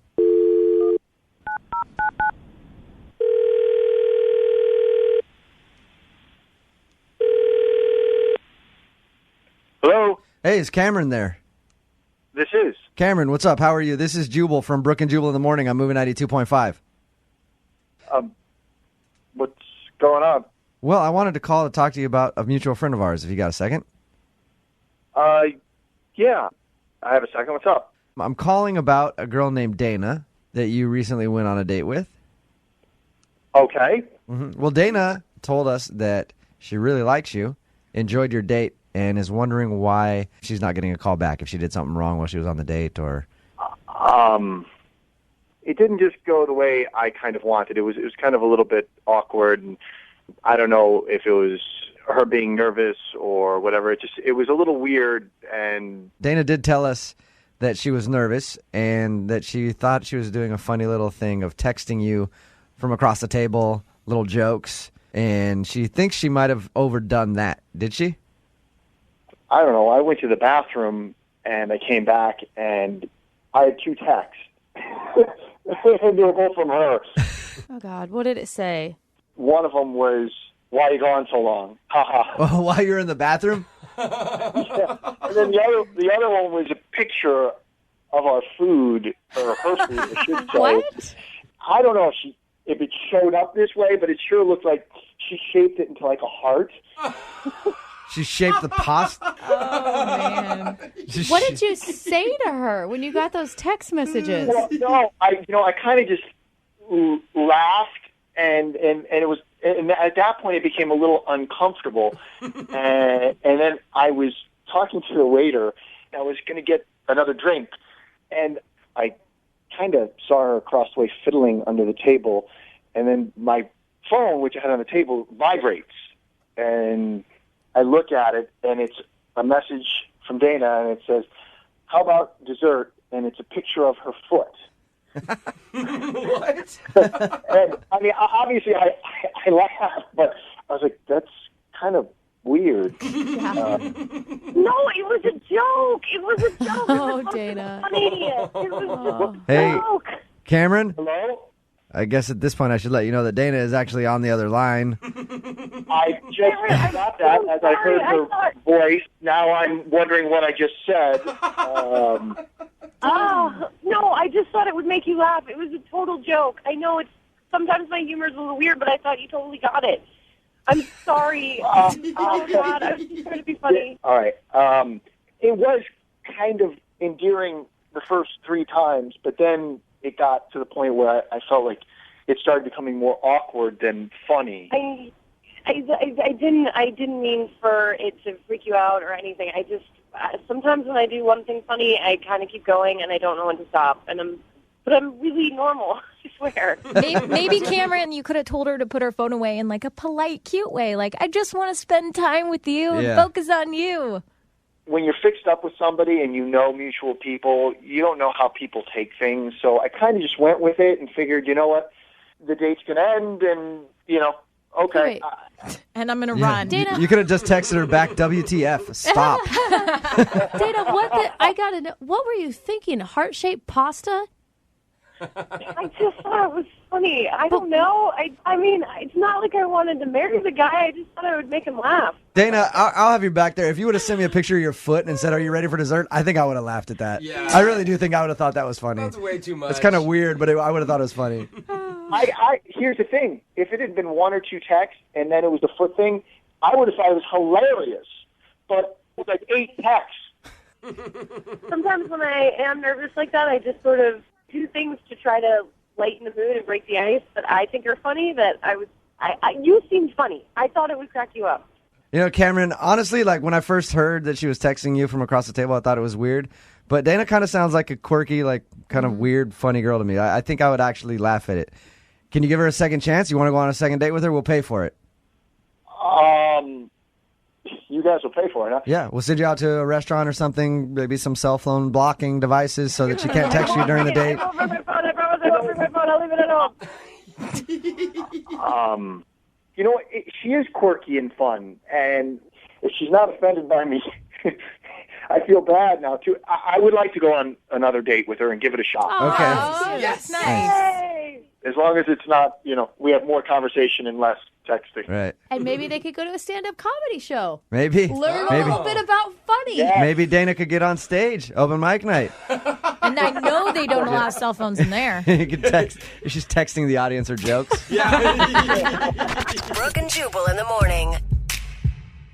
Hello? Hey, is Cameron there? This is. Cameron, what's up? How are you? This is Jubal from Brooke and Jubal in the morning. I'm moving 92.5. What's going on? Well, I wanted to call to talk to you about a mutual friend of ours, if you got a second. Yeah. I have a second. What's up? I'm calling about a girl named Dana that you recently went on a date with. Okay. Mm-hmm. Well, Dana told us that she really likes you, enjoyed your date, and is wondering why she's not getting a call back, if she did something wrong while she was on the date or... It didn't just go the way I kind of wanted. It was kind of a little bit awkward, and I don't know if it was her being nervous or whatever. It was a little weird, and... Dana did tell us that she was nervous and that she thought she was doing a funny little thing of texting you from across the table, little jokes, and she thinks she might have overdone that. Did she? I don't know. I went to the bathroom, and I came back, and I had 2 texts. And they were both from her. Oh, God. What did it say? One of them was, "Why are you gone so long?" Well, while you're in the bathroom? Yeah. And then the other one was a picture of our food, or her food, I should say. What? I don't know if it showed up this way, but it sure looked like she shaped it into like a heart. She shaped the pasta. Oh, man. What did you say to her when you got those text messages? Well, no, I kind of just laughed, and it was, and at that point it became a little uncomfortable, and then I was talking to the waiter. I was going to get another drink, and I kind of saw her across the way fiddling under the table, and then my phone, which I had on the table, vibrates, and I look at it, and it's a message from Dana, and it says, "How about dessert?" And it's a picture of her foot. What? And I mean, obviously, I laughed, but I was like, "That's kind of weird." No, it was a joke. It was a joke. Oh, Dana. Funny. It was a Hey, joke. Cameron? Hello? I guess at this point I should let you know that Dana is actually on the other line. I just got that as I heard her voice. Now I'm wondering what I just said. No, I just thought it would make you laugh. It was a total joke. I know it's sometimes my humor is a little weird, but I thought you totally got it. I'm sorry. Oh, God, I was just trying to be funny. All right. It was kind of endearing the first 3 times, but then it got to the point where I felt like it started becoming more awkward than funny. I didn't mean for it to freak you out or anything. I just sometimes when I do one thing funny, I kind of keep going and I don't know when to stop. But I'm really normal, I swear. Maybe Cameron, you could have told her to put her phone away in like a polite, cute way. Like, I just want to spend time with you and focus on you. When you're fixed up with somebody and you know mutual people, you don't know how people take things. So I kind of just went with it and figured, you know what, the date's going to end and, okay. And I'm going to run. Dana, You could have just texted her back, WTF, stop. Dana, I got to know, what were you thinking? Heart-shaped pasta? I just thought it was funny. I don't know. I mean, it's not like I wanted to marry the guy. I just thought I would make him laugh. Dana, I'll have you back there. If you would have sent me a picture of your foot and said, "Are you ready for dessert?" I think I would have laughed at that. Yeah. I really do think I would have thought that was funny. That's way too much. It's kind of weird, but I would have thought it was funny. Here's the thing. If it had been 1 or 2 texts and then it was the foot thing, I would have thought it was hilarious. But it was like 8 texts. Sometimes when I am nervous like that, I just sort of do things to try to lighten the mood and break the ice that I think are funny. You seemed funny. I thought it would crack you up. Cameron, honestly, like when I first heard that she was texting you from across the table, I thought it was weird. But Dana kind of sounds like a quirky, like kind of weird, funny girl to me. I think I would actually laugh at it. Can you give her a second chance? You want to go on a second date with her? We'll pay for it. You guys will pay for it, huh? Yeah, we'll send you out to a restaurant or something, maybe some cell phone blocking devices so that she can't text you during the date. I won't bring my phone. I'll leave it at home. You know what? She is quirky and fun, and if she's not offended by me, I feel bad now, too. I would like to go on another date with her and give it a shot. Okay. Yes. Nice. As long as it's not, we have more conversation and less texting. Right. And maybe they could go to a stand-up comedy show. Maybe. Learn a little bit about funny. Yeah. Maybe Dana could get on stage, open mic night. And I know they don't allow cell phones in there. You could text. She's texting the audience her jokes. Brooke and Jubal in the morning.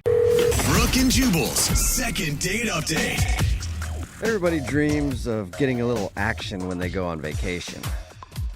Brooke and Jubal's second date update. Everybody dreams of getting a little action when they go on vacation,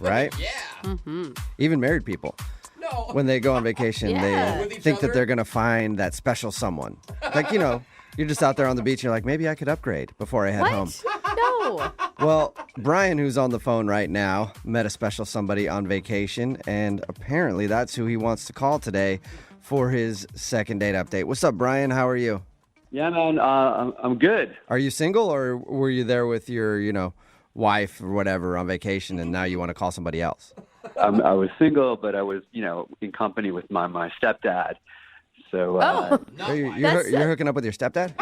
right? Yeah. Mm-hmm. Even married people. No. When they go on vacation, Yeah. they With each think that other? they're going to find that special someone. Like, you're just out there on the beach. You're like, maybe I could upgrade before I head home. No. Well, Brian, who's on the phone right now, met a special somebody on vacation, and apparently that's who he wants to call today for his second date update. What's up, Brian? How are you? Yeah, man, I'm good. Are you single, or were you there with your, wife or whatever on vacation, and now you want to call somebody else? I was single, but I was, in company with my stepdad. So you're hooking up with your stepdad?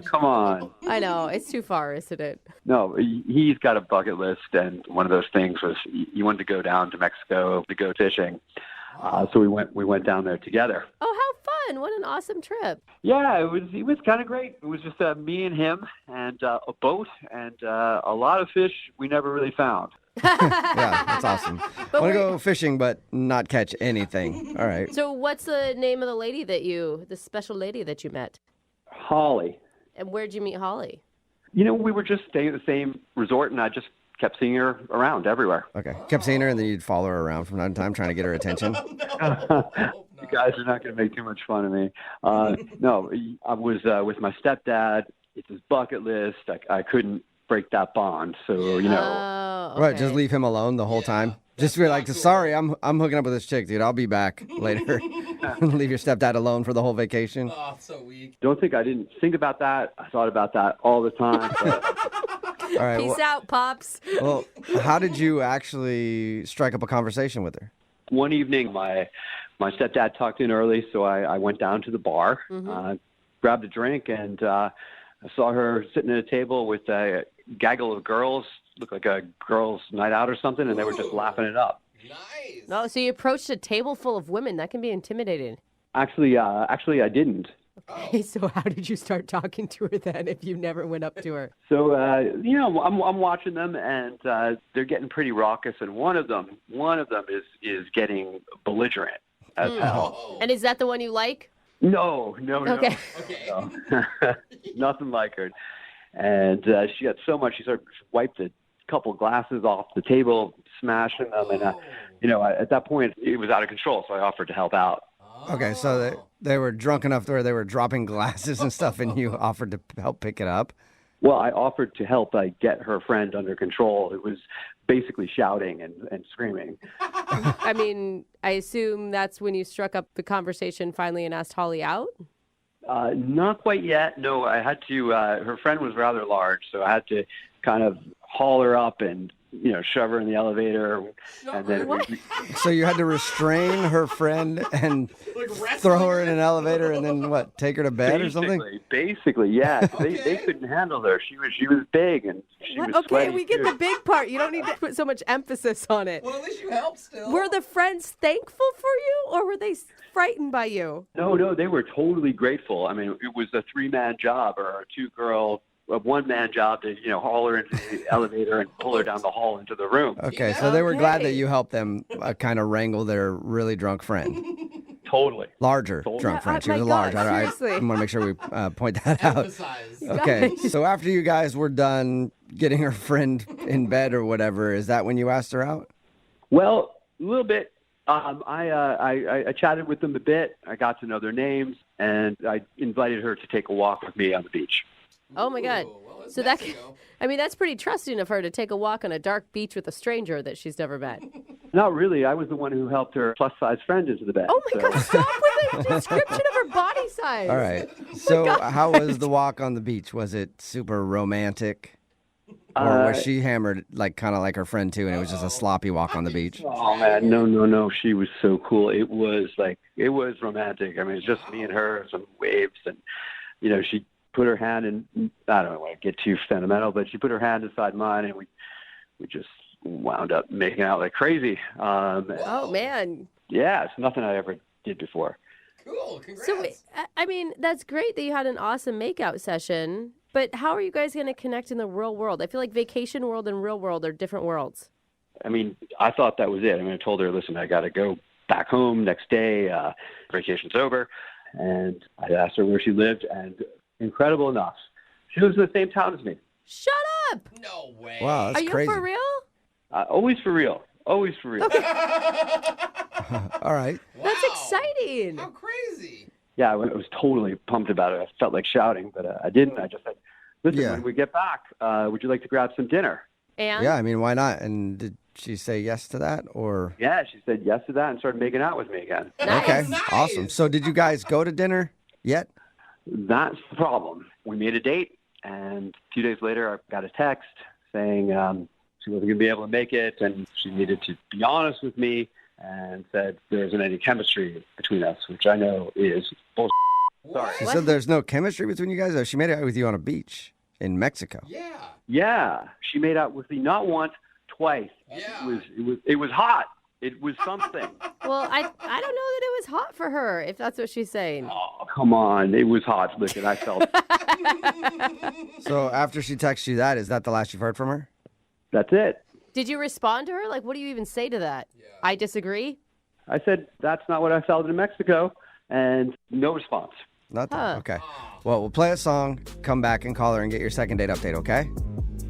come on. I know. It's too far, isn't it? No, he's got a bucket list, and one of those things was he wanted to go down to Mexico to go fishing. So we went down there together. Oh, how fun. What an awesome trip. Yeah, it was kind of great. It was just me and him and a boat and a lot of fish we never really found. Yeah, that's awesome. Want to go fishing but not catch anything. All right. So what's the name of the special lady that you met? Holly. And where'd you meet Holly? We were just staying at the same resort, and I just kept seeing her around everywhere. Okay. Kept seeing her, and then you'd follow her around from time to time, trying to get her attention. You guys are not going to make too much fun of me. No, I was with my stepdad. It's his bucket list. I couldn't break that bond. So, you know. Oh, okay. Right, just leave him alone the whole time. Just be like, sorry, I'm hooking up with this chick, dude. I'll be back later. Leave your stepdad alone for the whole vacation. Oh, so weak. Don't think I didn't think about that. I thought about that all the time. All right. Peace out, Pops. Well, how did you actually strike up a conversation with her? One evening, my stepdad tucked in early, so I went down to the bar, grabbed a drink, and I saw her sitting at a table with a gaggle of girls, looked like a girls' night out or something, and they were just laughing it up. Nice. No, so you approached a table full of women. That can be intimidating. Actually, I didn't. Okay, so how did you start talking to her then if you never went up to her? So, I'm watching them, and they're getting pretty raucous, and one of them is getting belligerent as hell. And is that the one you like? No. Okay. No. Nothing like her. And she got so much, she sort of wiped a couple glasses off the table, smashing them. And, at that point, it was out of control, so I offered to help out. Okay, so they were drunk enough to where they were dropping glasses and stuff, and you offered to help pick it up? Well, I offered to help get her friend under control. It was basically shouting and screaming. I mean, I assume that's when you struck up the conversation finally and asked Holly out? Not quite yet. No, I had to, her friend was rather large, so I had to kind of haul her up and, shove her in the elevator. And then So you had to restrain her friend and throw her in an elevator and then what, take her to bed or something? Basically, yeah. They couldn't handle her. She was big and she was Okay, sweaty we get too. the big part. You don't need to put so much emphasis on it. Well, at least you helped still. Were the friends thankful for you or were they frightened by you? No, they were totally grateful. I mean, it was a 3-man job or a 2-girl, a 1-man job to, haul her into the elevator and pull her down the hall into the room. Okay, so they were glad that you helped them kind of wrangle their really drunk friend. Totally. Larger drunk friend. She was large. I want to make sure we point that out. Okay, so after you guys were done getting her friend in bed or whatever, is that when you asked her out? Well, a little bit. I chatted with them a bit. I got to know their names, and I invited her to take a walk with me on the beach. Oh, my God. So that's pretty trusting of her to take a walk on a dark beach with a stranger that she's never met. Not really. I was the one who helped her plus-size friend into the bed. Oh, my God. Stop with the description of her body size. All right. So how was the walk on the beach? Was it super romantic? Or was she hammered kind of like her friend too, and it was just a sloppy walk on the beach? Oh, man. No. She was so cool. It was romantic. I mean, it's just me and her, some waves, and, she put her hand in, I don't want to get too sentimental, but she put her hand inside mine, and we just wound up making out like crazy. Oh, man. Yeah, it's nothing I ever did before. Cool, congrats. So, I mean, that's great that you had an awesome makeout session, but how are you guys going to connect in the real world? I feel like vacation world and real world are different worlds. I mean, I thought that was it. I mean, I told her, listen, I got to go back home next day. Vacation's over. And I asked her where she lived, and incredible enough, she lives in the same town as me. Shut up! No way. Wow, that's crazy. Are you for real? Always for real. Always for real. All right. Wow. That's exciting. How crazy. Yeah, I was totally pumped about it. I felt like shouting, but I didn't. I just said, listen, when we get back, would you like to grab some dinner? And? Yeah, I mean, why not? And did she say yes to that, or? Yeah, she said yes to that and started making out with me again. Nice. Okay, awesome. So did you guys go to dinner yet? That's the problem. We made a date, and a few days later, I got a text saying she wasn't going to be able to make it, and she needed to be honest with me, and said there isn't any chemistry between us, which I know is bullshit. Sorry. She said there's no chemistry between you guys? She made out with you on a beach in Mexico. Yeah, she made out with me not once, twice. Yeah. It was hot. It was something. Well, I don't know that it was hot for her, if that's what she's saying. Oh, come on. It was hot. Listen, I felt So after she texted you that, is that the last you've heard from her? That's it. Did you respond to her? Like, what do you even say to that? Yeah. I disagree? I said, that's not what I felt in Mexico, and no response. Nothing? Okay. Well, we'll play a song, come back and call her and get your second date update, okay?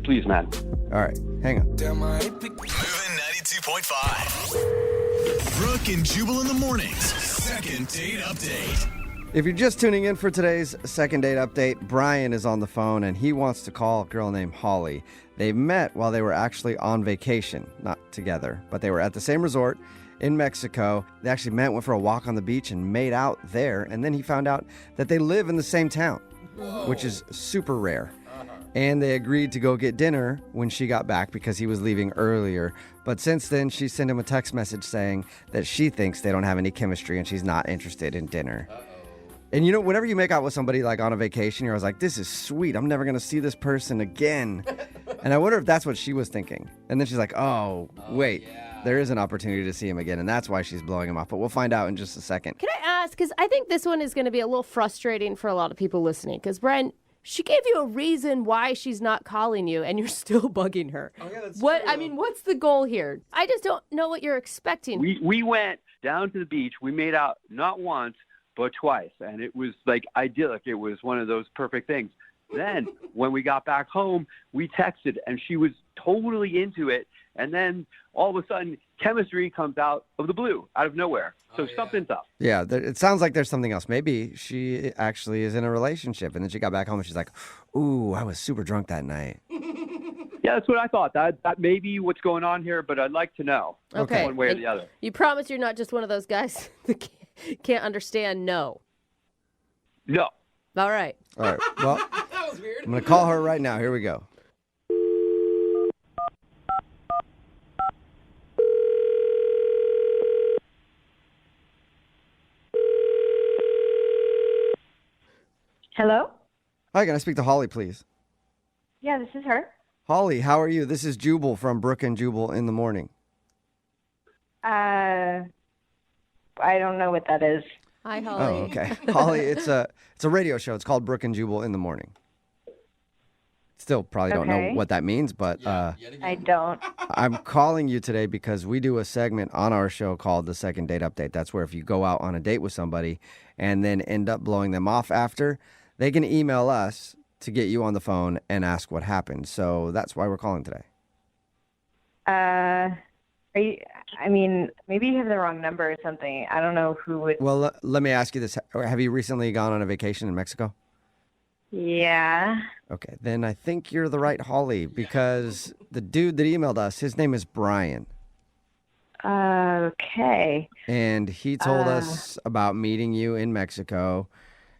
Please, man. All right. Hang on. Moving 92.5. Brooke and Jubal in the mornings. Second date update. If you're just tuning in for today's second date update, Brian is on the phone and he wants to call a girl named Holly. They met while they were actually on vacation, not together, but they were at the same resort in Mexico. They actually met, went for a walk on the beach and made out there. And then he found out that they live in the same town, which is super rare. And they agreed to go get dinner when she got back because he was leaving earlier. But since then, she sent him a text message saying that she thinks they don't have any chemistry and she's not interested in dinner. And you know, whenever you make out with somebody like on a vacation, you're always like, this is sweet. I'm never going to see this person again. And I wonder if that's what she was thinking. And then she's like, oh wait, there is an opportunity to see him again. And that's why she's blowing him off. But we'll find out in just a second. Can I ask, because I think this one is going to be a little frustrating for a lot of people listening. Because, Brian, she gave you a reason why she's not calling you, and you're still bugging her. Oh, yeah, that's what? true. I mean, what's the goal here? I just don't know what you're expecting. We went down to the beach. We made out not once, but twice. And it was like idyllic. It was one of those perfect things. Then when we got back home, we texted and she was totally into it. And then all of a sudden, chemistry comes out of the blue, out of nowhere. So something's up. Yeah, it sounds like there's something else. Maybe she actually is in a relationship. And then she got back home and she's like, ooh, I was super drunk that night. Yeah, that's what I thought. That may be what's going on here, but I'd like to know. Okay. One way or the other. You promise you're not just one of those guys that can't understand no. No. All right. All right. Well, That was weird. I'm going to call her right now. Here we go. Hello? Hi, can I speak to Holly, please? Yeah, this is her. Holly, how are you? This is Jubal from Brooke and Jubal in the morning. I don't know what that is. Hi, Holly. Oh, okay. Holly, it's a radio show. It's called Brooke and Jubal in the morning. Still probably don't know Okay. what that means, but I don't. I'm calling you today because we do a segment on our show called the Second Date Update. That's where if you go out on a date with somebody and then end up blowing them off after, they can email us to get you on the phone and ask what happened. So that's why we're calling today. Are you, I mean, maybe you have the wrong number or something. I don't know who would. Well, let me ask you this. Have you recently gone on a vacation in Mexico? Yeah. Okay, then I think you're the right Holly because the dude that emailed us, his name is Brian. Okay. And he told us about meeting you in Mexico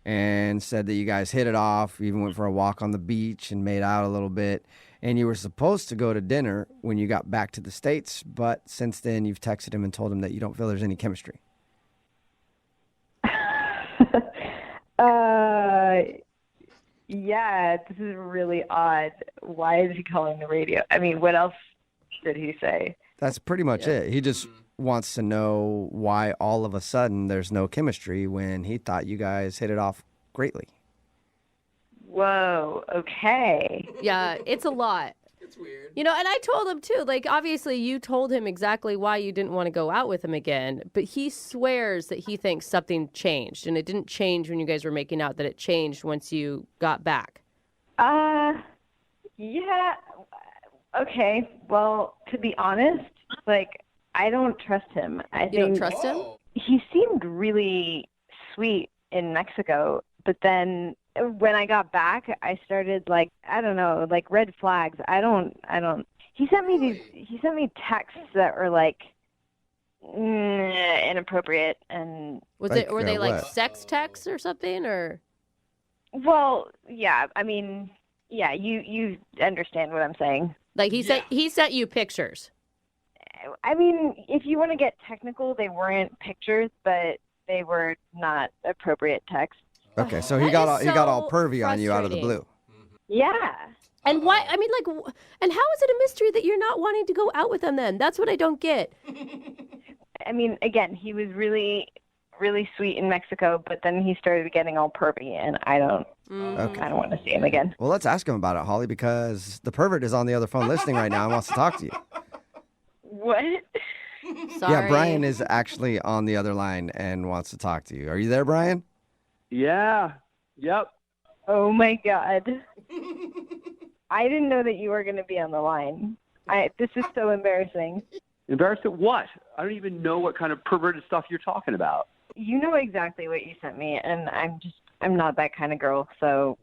and said that you guys hit it off, even went for a walk on the beach and made out a little bit. And you were supposed to go to dinner when you got back to the States, but since then you've texted him and told him that you don't feel there's any chemistry. Yeah, this is really odd. Why is he calling the radio? I mean, what else did he say? That's pretty much it. He just wants to know why all of a sudden there's no chemistry when he thought you guys hit it off greatly. Whoa, okay. Yeah, it's a lot. It's weird. You know, and I told him too, like, obviously you told him exactly why you didn't want to go out with him again, but he swears that he thinks something changed, and it didn't change when you guys were making out, that it changed once you got back. Yeah, okay. Well, to be honest, like, I don't trust him. I You don't trust him? He seemed really sweet in Mexico, but then when I got back, I started like, I don't know, like red flags. I don't, he sent me texts that were like inappropriate and Were Like, they like what? sex texts or something, or? well, yeah, I mean, yeah, you understand what I'm saying. Like he sent you pictures. I mean, if you want to get technical, they weren't pictures, but they were not appropriate text. Okay, so he That got is all so pervy on you out of the blue. Yeah. And why? I mean, like, and how is it a mystery that you're not wanting to go out with him then? That's what I don't get. I mean, again, he was really, really sweet in Mexico, but then he started getting all pervy, and I don't want to see him again. Well, let's ask him about it, Holly, because the pervert is on the other phone listening right now and wants to talk to you. What? Sorry. Yeah, Brian is actually on the other line and wants to talk to you. Are you there, Brian? Yeah. Yep. Oh my God. I didn't know that you were going to be on the line. This is so embarrassing. Embarrassed at what? I don't even know what kind of perverted stuff you're talking about. You know exactly what you sent me, and I'm not that kind of girl, so.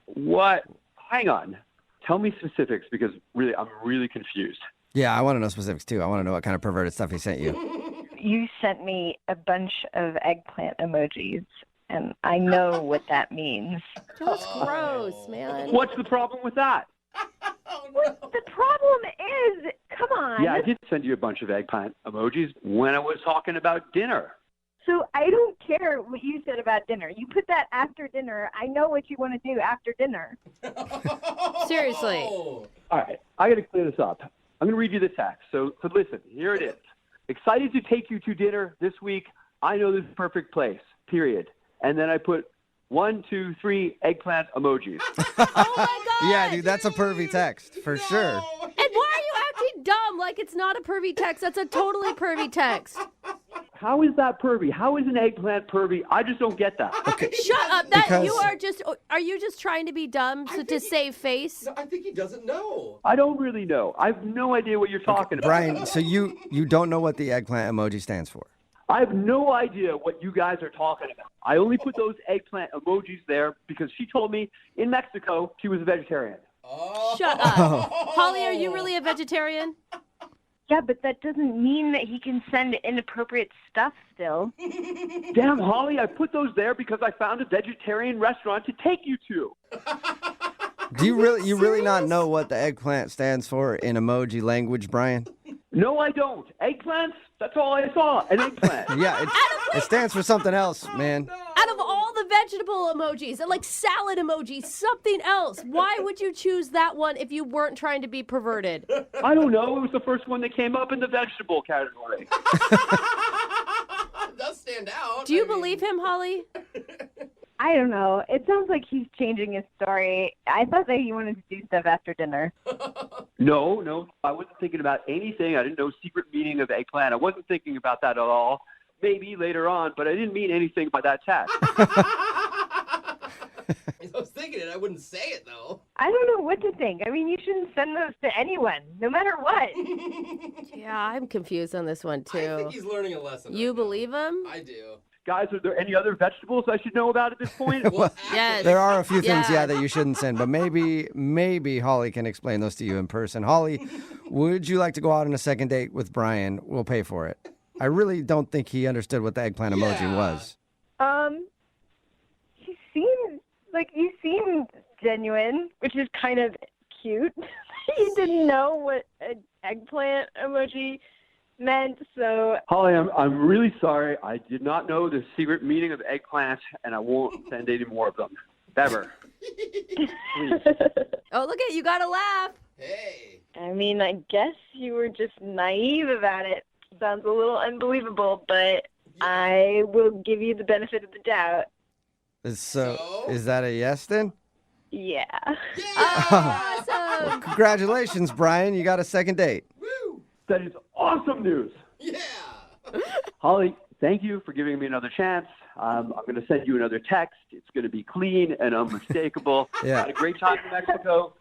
What? Hang on. Tell me specifics because really, I'm really confused. Yeah, I want to know specifics too. I want to know what kind of perverted stuff he sent you. You sent me a bunch of eggplant emojis, and I know what that means. That's gross, man. What's the problem with that? The problem is, come on. Yeah, I did send you a bunch of eggplant emojis when I was talking about dinner. So I don't care what you said about dinner. You put that after dinner. I know what you want to do after dinner. Seriously. All right, I got to clear this up. I'm going to read you the text. So listen, here it is. Excited to take you to dinner this week. I know this perfect place, period. And then I put 1, 2, 3 eggplant emojis. Oh my God. Yeah, dude, that's a pervy text for sure. And why are you acting dumb like it's not a pervy text? That's a totally pervy text. How is that pervy? How is an eggplant pervy? I just don't get that. Okay. Shut up. Are you just trying to be dumb to save face? No, I think he doesn't know. I don't really know. I have no idea what you're talking about. Brian, so you don't know what the eggplant emoji stands for? I have no idea what you guys are talking about. I only put those eggplant emojis there because she told me in Mexico she was a vegetarian. Shut up. Holly, are you really a vegetarian? Yeah, but that doesn't mean that he can send inappropriate stuff still. Damn, Holly, I put those there because I found a vegetarian restaurant to take you to. Do you really not know what the eggplant stands for in emoji language, Brian? No, I don't. Eggplants? That's all I saw. An eggplant. Yeah, it stands for something else, man. Out of all the vegetable emojis, like salad emojis, something else. Why would you choose that one if you weren't trying to be perverted? I don't know. It was the first one that came up in the vegetable category. It does stand out. Do you believe him, Holly? I don't know. It sounds like he's changing his story. I thought that he wanted to do stuff after dinner. No. I wasn't thinking about anything. I didn't know secret meaning of eggplant. I wasn't thinking about that at all. Maybe later on, but I didn't mean anything by that text. I was thinking it. I wouldn't say it, though. I don't know what to think. I mean, you shouldn't send those to anyone, no matter what. Yeah, I'm confused on this one, too. I think he's learning a lesson. You believe him? I do. Guys, are there any other vegetables I should know about at this point? Yes. There are a few things, that you shouldn't send, but maybe Holly can explain those to you in person. Holly, would you like to go out on a second date with Brian? We'll pay for it. I really don't think he understood what the eggplant emoji was. He seemed genuine, which is kind of cute. He didn't know what an eggplant emoji meant, so... Holly, I'm really sorry. I did not know the secret meaning of eggplant, and I won't send any more of them. Ever. Please. Oh, look at you. Got to laugh. Hey. I mean, I guess you were just naive about it. Sounds a little unbelievable, but I will give you the benefit of the doubt. So, is that a yes then? Yeah. Awesome. Well, congratulations, Brian. You got a second date. Woo. That is awesome news. Yeah. Holly, thank you for giving me another chance. I'm going to send you another text. It's going to be clean and unmistakable. Yeah. Had a great time in Mexico.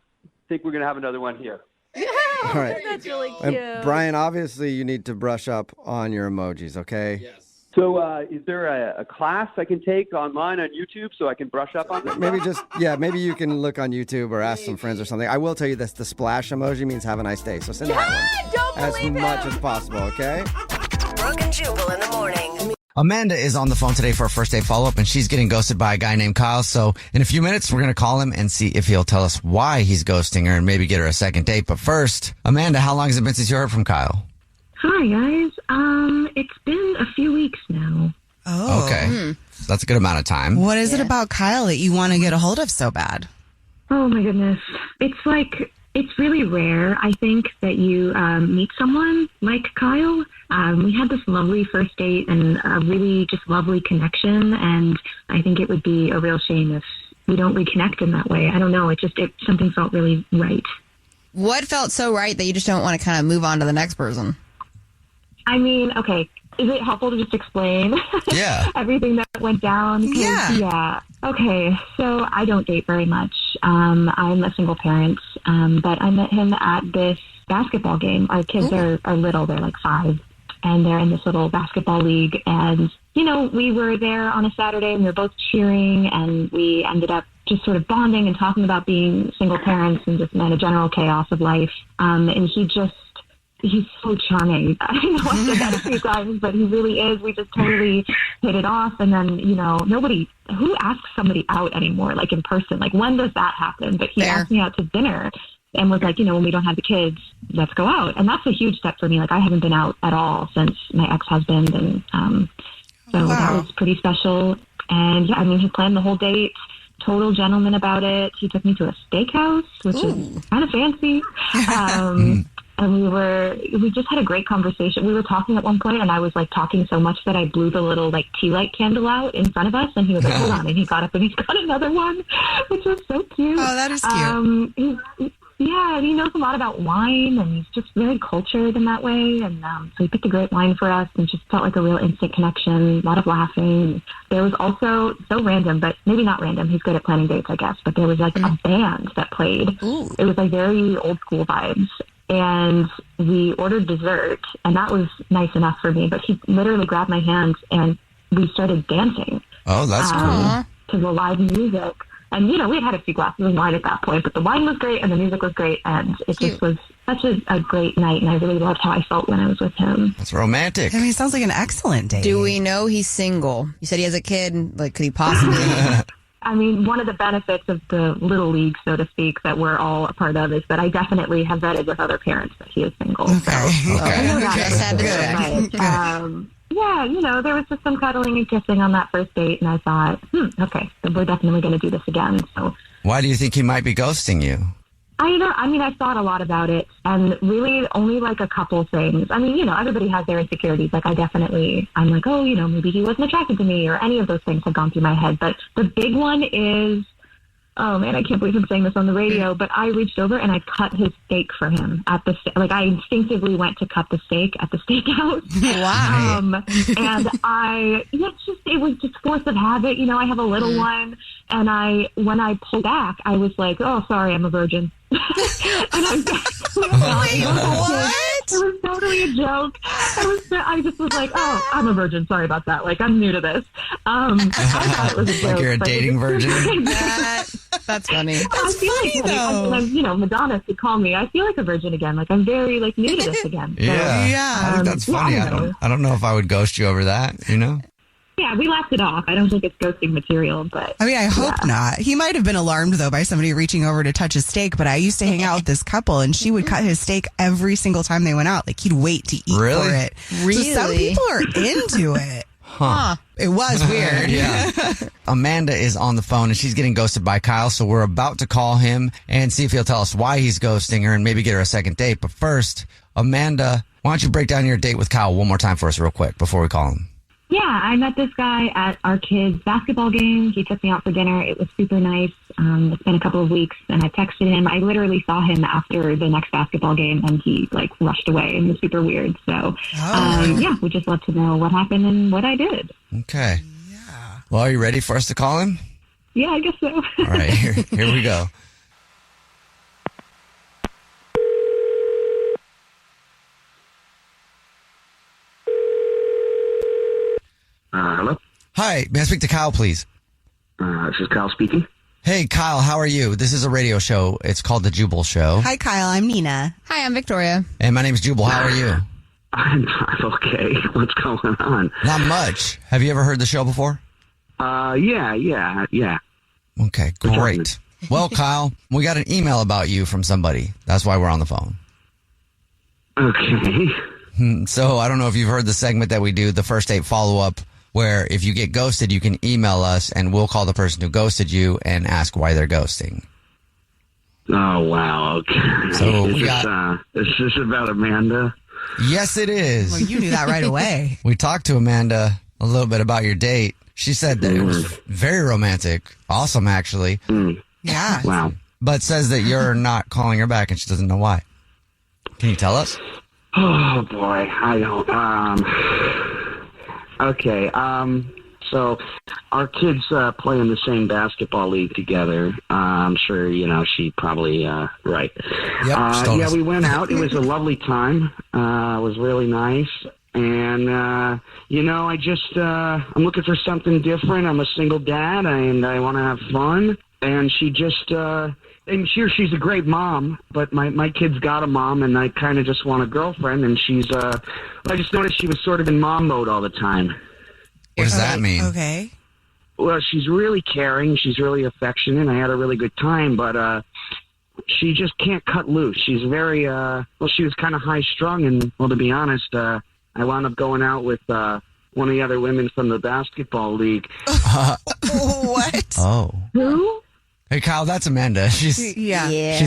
Think we're going to have another one here. Yeah, All right. that's really cute. And Brian, obviously you need to brush up on your emojis, okay? Yes. So is there a class I can take online on YouTube so I can brush up on them? Maybe you can look on YouTube or ask some friends or something. I will tell you this, the splash emoji means have a nice day. So send that one as much as possible, okay? Brooke and Jubal in the morning. Amanda is on the phone today for a first date follow-up, and she's getting ghosted by a guy named Kyle. So in a few minutes, we're going to call him and see if he'll tell us why he's ghosting her and maybe get her a second date. But first, Amanda, how long has it been since you heard from Kyle? Hi, guys. It's been a few weeks now. Oh. Okay. So that's a good amount of time. What is it about Kyle that you want to get a hold of so bad? Oh, my goodness. It's really rare, I think, that you meet someone like Kyle. We had this lovely first date and a really just lovely connection, and I think it would be a real shame if we don't reconnect in that way. I don't know. Something felt really right. What felt so right that you just don't want to kind of move on to the next person? I mean, okay, is it helpful to just explain everything that went down? Yeah. Okay, so I don't date very much. I'm a single parent, but I met him at this basketball game. Our kids are little. They're like 5. And they're in this little basketball league. And, you know, we were there on a Saturday and we were both cheering, and we ended up just sort of bonding and talking about being single parents and just the general chaos of life. And he's so charming. I know I said that a few times, but he really is. We just totally hit it off. And then, you know, who asks somebody out anymore, like in person? Like, when does that happen? But he asked me out to dinner and was like, you know, when we don't have the kids, let's go out. And that's a huge step for me. Like, I haven't been out at all since my ex-husband. And so that was pretty special. And yeah, I mean, he planned the whole date. Total gentleman about it. He took me to a steakhouse, which is kind of fancy. And we just had a great conversation. We were talking at one point, and I was like talking so much that I blew the little like tea light candle out in front of us, and he was like, hold on, and he got up and he's got another one, which was so cute. Oh, that is cute. Yeah, he knows a lot about wine, and he's just very cultured in that way. And so he picked a great wine for us, and just felt like a real instant connection, a lot of laughing. There was also, so random, but maybe not random, he's good at planning dates, I guess, but there was like a band that played. It was like very old school vibes. And we ordered dessert, and that was nice enough for me. But he literally grabbed my hand, and we started dancing. Oh, that's cool. To the live music. And, you know, we had a few glasses of wine at that point, but the wine was great, and the music was great, and it just was such a great night, and I really loved how I felt when I was with him. That's romantic. I mean, it sounds like an excellent date. Do we know he's single? You said he has a kid. Like, could he possibly... I mean, one of the benefits of the little league, so to speak, that we're all a part of is that I definitely have vetted with other parents that he is single. Okay. Just had to check. Yeah, you know, there was just some cuddling and kissing on that first date, and I thought, okay, we're definitely going to do this again. So, why do you think he might be ghosting you? I thought a lot about it, and really only like a couple things. I mean, you know, everybody has their insecurities. Like, I'm like, oh, you know, maybe he wasn't attracted to me, or any of those things have gone through my head. But the big one is, oh man, I can't believe I'm saying this on the radio, but I reached over and I cut his steak for him at the I instinctively went to cut the steak at the steakhouse. Wow. And it was just force of habit. You know, I have a little one, and when I pulled back, I was like, oh, sorry, I'm a virgin. And Wait, what? It was totally a joke. I just was like, oh, I'm a virgin. Sorry about that. Like, I'm new to this. I thought it was a joke. Like you're a dating virgin? That's funny. That's funny, though. You know, Madonna could call me. I feel like a virgin again. Like, I'm very, like, new to this again. So, I think that's funny. I don't know if I would ghost you over that, you know? Yeah, we laughed it off. I don't think it's ghosting material, but... I mean, I hope not. He might have been alarmed, though, by somebody reaching over to touch his steak, but I used to hang out with this couple, and she would cut his steak every single time they went out. Like, he'd wait to eat for it. Really? So some people are into it. Huh. It was weird. Yeah. Amanda is on the phone, and she's getting ghosted by Kyle, so we're about to call him and see if he'll tell us why he's ghosting her and maybe get her a second date. But first, Amanda, why don't you break down your date with Kyle one more time for us real quick before we call him? Yeah, I met this guy at our kids' basketball game. He took me out for dinner. It was super nice. It's been a couple of weeks, and I texted him. I literally saw him after the next basketball game, and he, like, rushed away, and it was super weird. So, we just love to know what happened and what I did. Okay. Yeah. Well, are you ready for us to call him? Yeah, I guess so. All right, here we go. Hello? Hi, may I speak to Kyle, please? This is Kyle speaking. Hey, Kyle, how are you? This is a radio show. It's called The Jubal Show. Hi, Kyle. I'm Nina. Hi, I'm Victoria. And my name's Jubal. How are you? I'm okay. What's going on? Not much. Have you ever heard the show before? Yeah. Okay, great. Well, Kyle, we got an email about you from somebody. That's why we're on the phone. Okay. So I don't know if you've heard the segment that we do, the first date follow-up, where if you get ghosted, you can email us and we'll call the person who ghosted you and ask why they're ghosting. Oh, wow. Okay. So is this about Amanda? Yes, it is. Well, you knew that right away. We talked to Amanda a little bit about your date. She said that it was very romantic. Awesome, actually. Yeah. Wow. But says that you're not calling her back and she doesn't know why. Can you tell us? Oh, boy. I don't. Okay. So our kids play in the same basketball league together. I'm sure, she probably, right. Yep, we went out. It was a lovely time. It was really nice. And, I'm looking for something different. I'm a single dad, and I want to have fun. And she just, and she's a great mom, but my kid's got a mom, and I kind of just want a girlfriend. And I just noticed she was sort of in mom mode all the time. What does that mean? Okay. Well, she's really caring. She's really affectionate. I had a really good time, but she just can't cut loose. She's very, she was kind of high-strung, and, to be honest, I wound up going out with one of the other women from the basketball league. What? Oh. Who? Hey, Kyle, that's Amanda. She's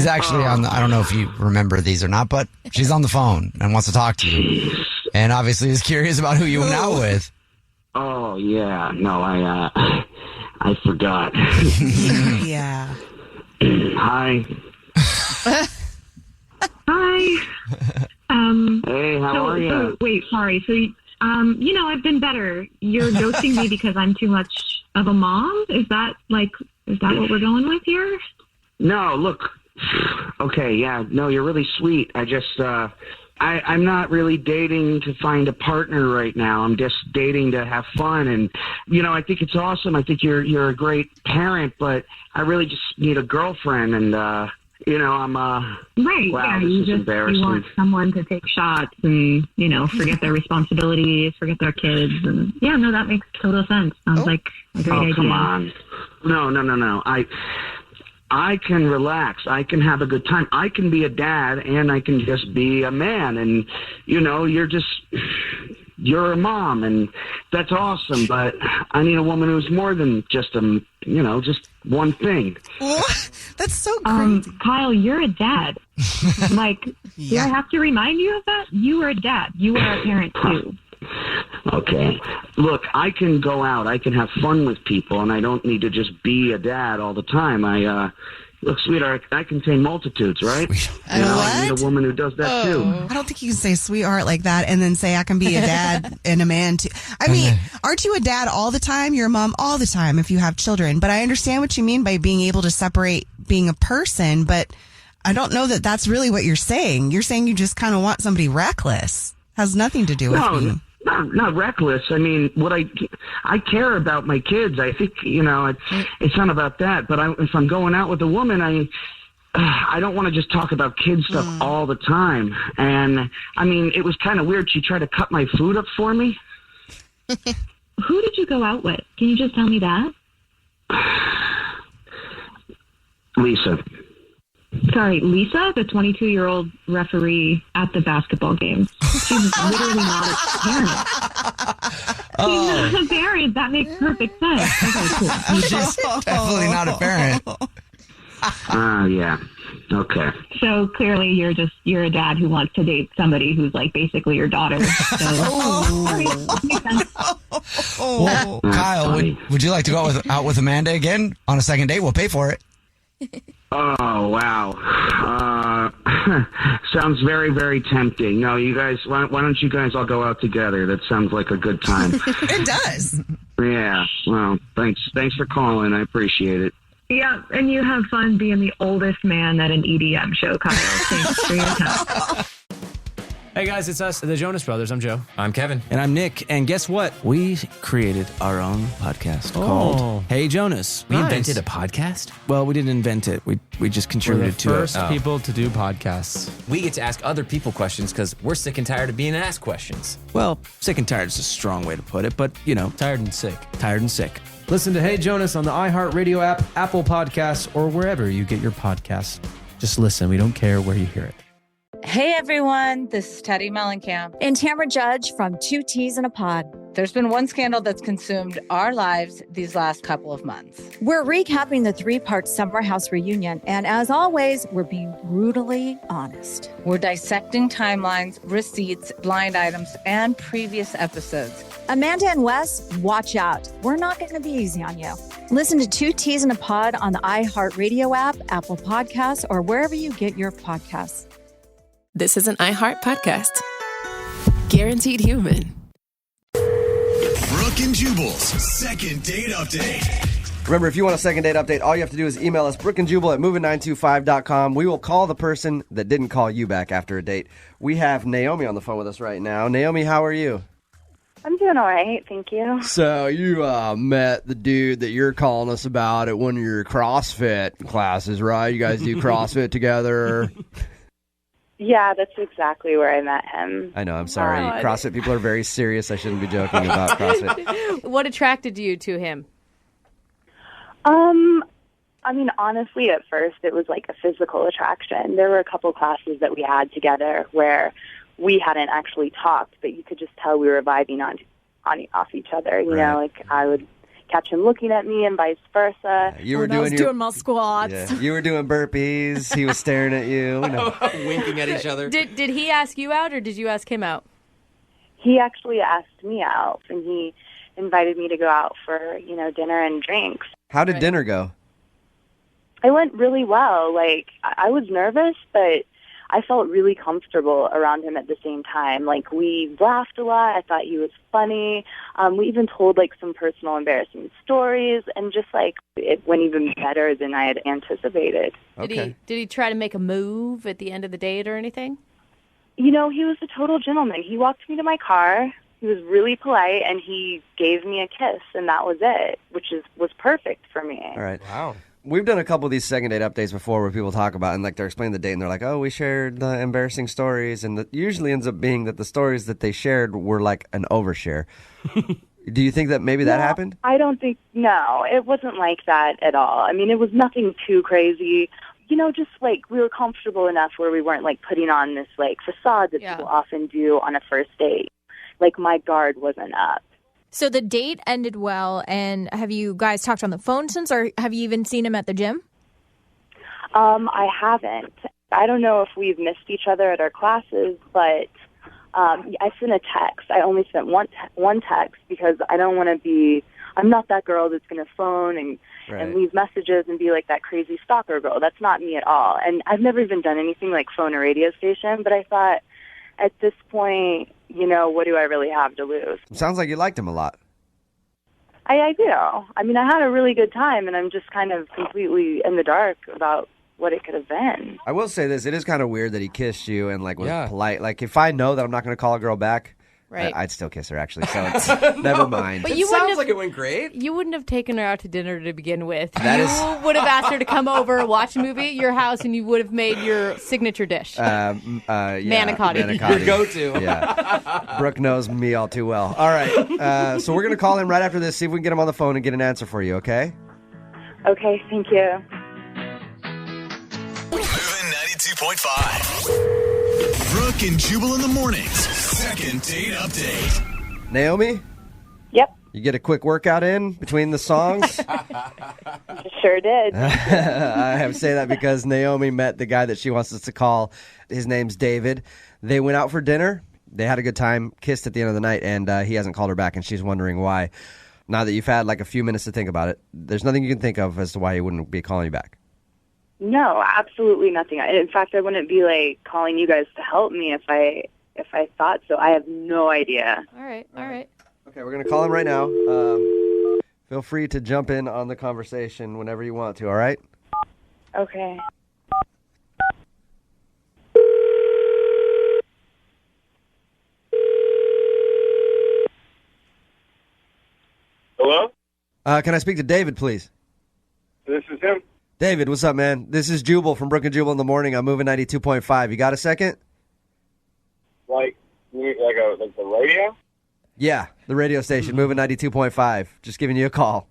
actually on the, I don't know if you remember these or not, but she's on the phone and wants to talk to you. And obviously is curious about who you went out with. Oh, yeah. No, I forgot. Yeah. Hi. Hi. Hey, how are you? Wait, sorry. So, I've been better. You're ghosting me because I'm too much of a mom? Is that what we're going with here? No, look. Okay, yeah. No, you're really sweet. I just, I'm not really dating to find a partner right now. I'm just dating to have fun. And, I think it's awesome. I think you're a great parent, but I really just need a girlfriend. And, I'm, right. Wow, Yeah, this is embarrassing. You want someone to take shots and, forget their responsibilities, forget their kids. And yeah, no, that makes total sense. Sounds like a great idea. Come on. No. I can relax. I can have a good time. I can be a dad and I can just be a man. And, you're a mom and that's awesome. But I need a woman who's more than just just one thing. What? That's so crazy. Kyle, you're a dad. Do I have to remind you of that? You are a dad. You are a parent too. Okay. Look, I can go out. I can have fun with people, and I don't need to just be a dad all the time. Look, sweetheart, I contain multitudes, right? I need a woman who does that too. I don't think you can say sweetheart like that and then say I can be a dad and a man too. I mean, aren't you a dad all the time? You're a mom all the time if you have children. But I understand what you mean by being able to separate being a person, but I don't know that that's really what you're saying. You're saying you just kind of want somebody reckless. Has nothing to do with me. Not reckless. I mean, I care about my kids. I think, it's not about that. But if I'm going out with a woman, I don't want to just talk about kid stuff all the time. And, I mean, it was kind of weird. She tried to cut my food up for me. Who did you go out with? Can you just tell me that? Lisa. Sorry, Lisa, the 22-year-old referee at the basketball game. She's literally not a parent. She's not a parent. That makes perfect sense. Okay, cool. She's definitely not a parent. Yeah. Okay. So clearly you're a dad who wants to date somebody who's basically your daughter. So, Well, Kyle, would you like to go out with Amanda again on a second date? We'll pay for it. Oh, wow. Sounds very, very tempting. No, you guys, why don't you guys all go out together? That sounds like a good time. It does. Yeah. Well, thanks for calling. I appreciate it. Yeah, and you have fun being the oldest man at an EDM show, Kyle. Thanks for your time. Hey guys, it's us, the Jonas Brothers. I'm Joe. I'm Kevin. And I'm Nick. And guess what? We created our own podcast called Hey Jonas. We invented a podcast? Well, we didn't invent it. We just contributed to it. We're the first people to do podcasts. We get to ask other people questions because we're sick and tired of being asked questions. Well, sick and tired is a strong way to put it, but, tired and sick. Tired and sick. Listen to Hey Jonas on the iHeartRadio app, Apple Podcasts, or wherever you get your podcasts. Just listen. We don't care where you hear it. Hey everyone, this is Teddy Mellencamp and Tamara Judge from Two Teas in a Pod. There's been one scandal that's consumed our lives these last couple of months. We're recapping the 3-part Summer House reunion, and as always, we're being brutally honest. We're dissecting timelines, receipts, blind items, and previous episodes. Amanda and Wes, watch out. We're not going to be easy on you. Listen to Two Teas in a Pod on the iHeartRadio app, Apple Podcasts, or wherever you get your podcasts. This is an iHeart podcast. Guaranteed human. Brooke Brooke and Jubal's second date update. Remember, if you want a second date update, all you have to do is email us, brookeandjubal@moving925.com. We will call the person that didn't call you back after a date. We have Naomi on the phone with us right now. Naomi, how are you? I'm doing all right, thank you. So you met the dude that you're calling us about at one of your CrossFit classes, right? You guys do CrossFit together? Yeah, that's exactly where I met him. I know, I'm sorry. God. CrossFit people are very serious. I shouldn't be joking about CrossFit. What attracted you to him? I mean, honestly, at first it was like a physical attraction. There were a couple classes that we had together where we hadn't actually talked, but you could just tell we were vibing off each other. You know, like I would catch him looking at me and vice versa. You were I was doing my squats. Yeah, you were doing burpees. He was staring at you. Winking at each other. Did he ask you out or did you ask him out? He actually asked me out, and he invited me to go out for, dinner and drinks. How did dinner go? It went really well. Like, I was nervous, but I felt really comfortable around him at the same time. Like, we laughed a lot. I thought he was funny. We even told, some personal embarrassing stories, and just, it went even better than I had anticipated. Did he try to make a move at the end of the date or anything? He was a total gentleman. He walked me to my car. He was really polite, and he gave me a kiss, and that was it, which was perfect for me. All right. Wow. We've done a couple of these second date updates before where people talk about, and they're explaining the date, and they're like, oh, we shared the embarrassing stories, and it usually ends up being that the stories that they shared were like an overshare. Do you think that maybe that happened? I don't think, no, it wasn't like that at all. I mean, it was nothing too crazy. Just we were comfortable enough where we weren't putting on this facade that people often do on a first date. My guard wasn't up. So the date ended well, and have you guys talked on the phone since, or have you even seen him at the gym? I haven't. I don't know if we've missed each other at our classes, but I sent a text. I only sent one text because I don't want to be, I'm not that girl that's going to phone and leave messages and be like that crazy stalker girl. That's not me at all. And I've never even done anything like phone a radio station, but I thought at this point, what do I really have to lose? Sounds like you liked him a lot. I do. I mean, I had a really good time, and I'm just kind of completely in the dark about what it could have been. I will say this. It is kind of weird that he kissed you and was polite. If I know that I'm not going to call a girl back, I'd still kiss her, actually. So it's, never mind. But it sounds like it went great. You wouldn't have taken her out to dinner to begin with. That you would have asked her to come over, watch a movie at your house, and you would have made your signature dish. Manicotti. Your go-to. Yeah. Brooke knows me all too well. All right. So we're going to call him right after this, see if we can get him on the phone and get an answer for you, okay? Okay, thank you. Moving 92.5. Brooke and Jubal in the mornings. Second date update. Naomi? Yep. You get a quick workout in between the songs? Sure did. I have to say that because Naomi met the guy that she wants us to call. His name's David. They went out for dinner. They had a good time, kissed at the end of the night, and he hasn't called her back, and she's wondering why. Now that you've had a few minutes to think about it, there's nothing you can think of as to why he wouldn't be calling you back. No, absolutely nothing. In fact, I wouldn't be calling you guys to help me if I thought so. I have no idea. All right. Okay, we're going to call him right now. Feel free to jump in on the conversation whenever you want to, all right? Okay. Hello? Can I speak to David, please? This is him. David, what's up, man? This is Jubal from Brooke and Jubal in the morning. I'm moving 92.5. You got a second? Like the radio? Yeah, the radio station, moving 92.5. Just giving you a call.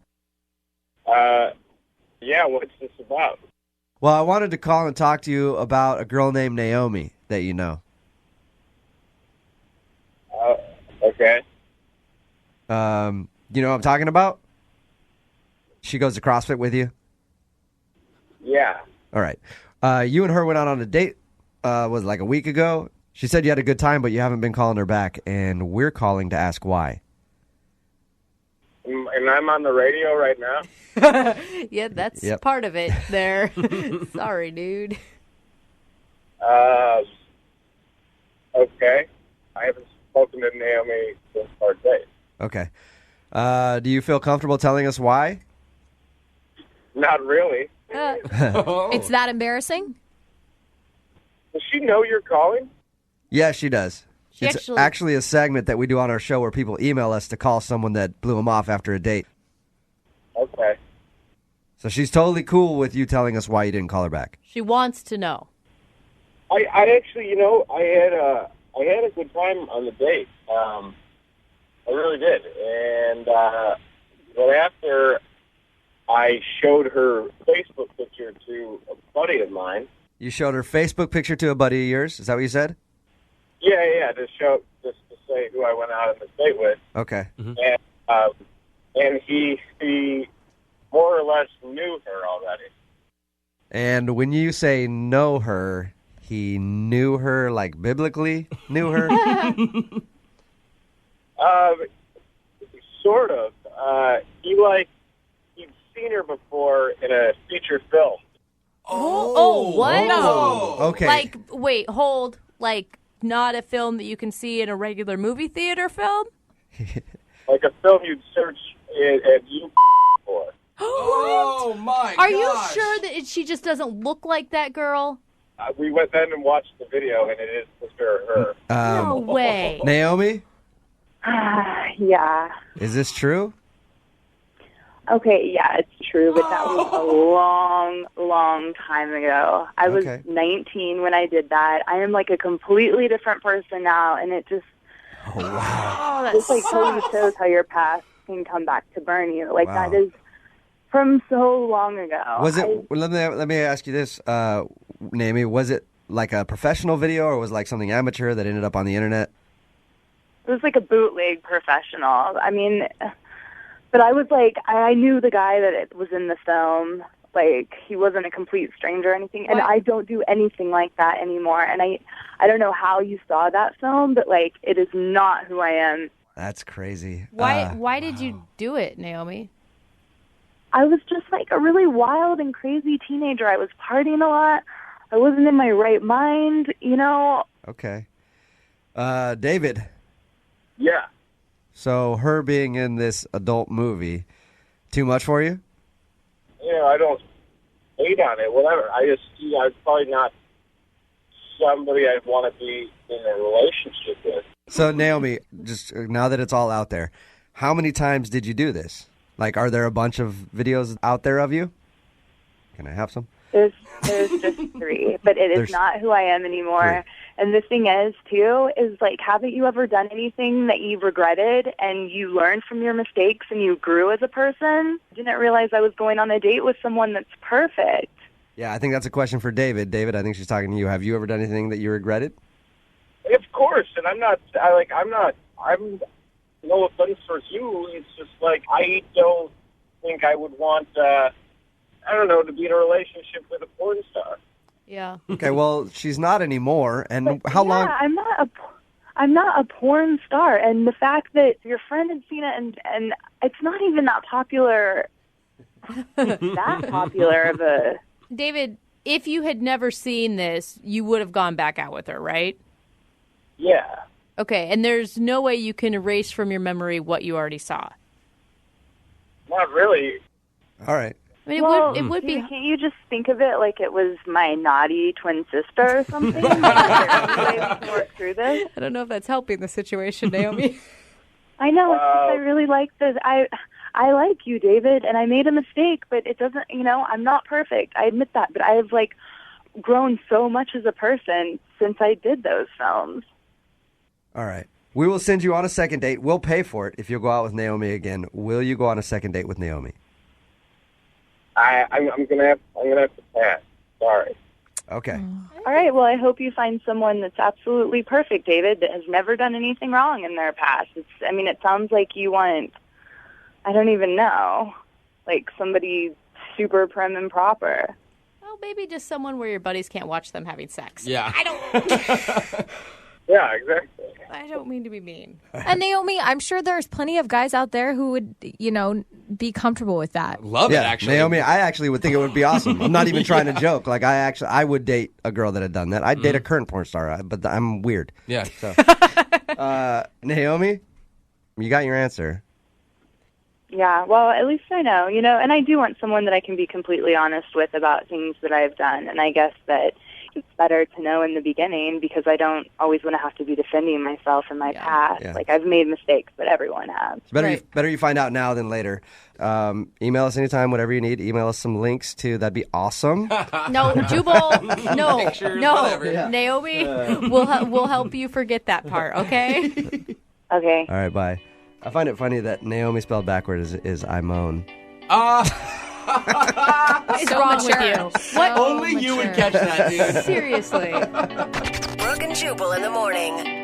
Yeah, what's this about? Well, I wanted to call and talk to you about a girl named Naomi that you know. Okay. You know what I'm talking about? She goes to CrossFit with you? Yeah. All right. You and her went out on a date, was it a week ago? She said you had a good time, but you haven't been calling her back, and we're calling to ask why. And I'm on the radio right now? Yeah, that's part of it there. Sorry, dude. Okay. I haven't spoken to Naomi since our date. Okay. Do you feel comfortable telling us why? Not really. It's that embarrassing? Does she know you're calling? Yeah, she does. She It's actually a segment that we do on our show where people email us to call someone that blew them off after a date. Okay. So she's totally cool with you telling us why you didn't call her back. She wants to know. I actually, I had a good time on the date. I really did. And well, after I showed her Facebook picture to a buddy of mine. You showed her Facebook picture to a buddy of yours? Is that what you said? Yeah, just to say who I went out on the date with. Okay. And he more or less knew her already. And when you say know her, he knew her, like biblically knew her? Sort of. He'd seen her before in a feature film. Oh, what? No. Okay. Like, wait, hold. Like, not a film that you can see in a regular movie theater film? Like a film you'd search at you for. Oh, my Are you sure that she just doesn't look like that girl? We went then and watched the video, and it is for sure her. No way. Naomi? Yeah. Is this true? Okay, yeah, it's true, but that was a long, long time ago. I was 19 when I did that. I am like a completely different person now, and it just, just like totally shows how your past can come back to burn you. Like that is from so long ago. Was it? Let me ask you this, Naomi. Was it like a professional video, or was it like something amateur that ended up on the internet? It was like a bootleg professional. I mean. But I was like, I knew the guy that was in the film. Like, he wasn't a complete stranger or anything. And I don't do anything like that anymore. And I don't know how you saw that film, but, like, it is not who I am. That's crazy. Why did you do it, Naomi? I was just, like, a really wild and crazy teenager. I was partying a lot. I wasn't in my right mind, Okay. David. Yeah. So her being in this adult movie, too much for you? I don't hate on it, whatever. I'm probably not somebody I'd want to be in a relationship with. So Naomi, just now that it's all out there, how many times did you do this? Like, are there a bunch of videos out there of you? Can I have some? There's just 3, but there's not who I am anymore. 3. And the thing is, too, is like, haven't you ever done anything that you've regretted and you learned from your mistakes and you grew as a person? Didn't realize I was going on a date with someone that's perfect. Yeah, I think that's a question for David. David, I think she's talking to you. Have you ever done anything that you regretted? Of course, and I'm no offense for you. It's just like, I don't think I would want, to be in a relationship with a porn star. Yeah. Okay, well, she's not anymore. And how long? I'm not a porn star, and the fact that your friend had seen it, and it's not even that popular. That popular of a. David, if you had never seen this, you would have gone back out with her, right? Yeah. Okay, and there's no way you can erase from your memory what you already saw. Not really. All right. I mean, it would be. Can't you just think of it like it was my naughty twin sister or something? Like, is there any way we can work through this? I don't know if that's helping the situation, Naomi. I know. It's just, I really like this. I like you, David, and I made a mistake, but it doesn't. I'm not perfect. I admit that, but I have grown so much as a person since I did those films. All right. We will send you on a second date. We'll pay for it if you'll go out with Naomi again. Will you go on a second date with Naomi? I'm gonna have to pass. Sorry. Okay. All right. Well, I hope you find someone that's absolutely perfect, David, that has never done anything wrong in their past. It sounds like you want, I don't even know, like somebody super prim and proper. Well, maybe just someone where your buddies can't watch them having sex. Yeah. Yeah, exactly. I don't mean to be mean. And Naomi, I'm sure there's plenty of guys out there who would, be comfortable with that. Love it, actually. Naomi, I actually would think it would be awesome. I'm not even trying to joke. Like, I would date a girl that had done that. I'd date a current porn star, but I'm weird. Yeah. So, Naomi, you got your answer. Yeah, well, at least I know, and I do want someone that I can be completely honest with about things that I've done. And I guess that it's better to know in the beginning because I don't always want to have to be defending myself in my past. Yeah. Like, I've made mistakes, but everyone has. Better you find out now than later. Email us anytime, whatever you need. Email us some links too. That'd be awesome. No, Jubal. No, Pictures, no. whatever. Yeah. Naomi, we'll help you forget that part, okay? Okay. All right, bye. I find it funny that Naomi spelled backwards is I moan. What's wrong with you? What? Only you would catch that, dude. Seriously. Brooke and Jubal in the morning.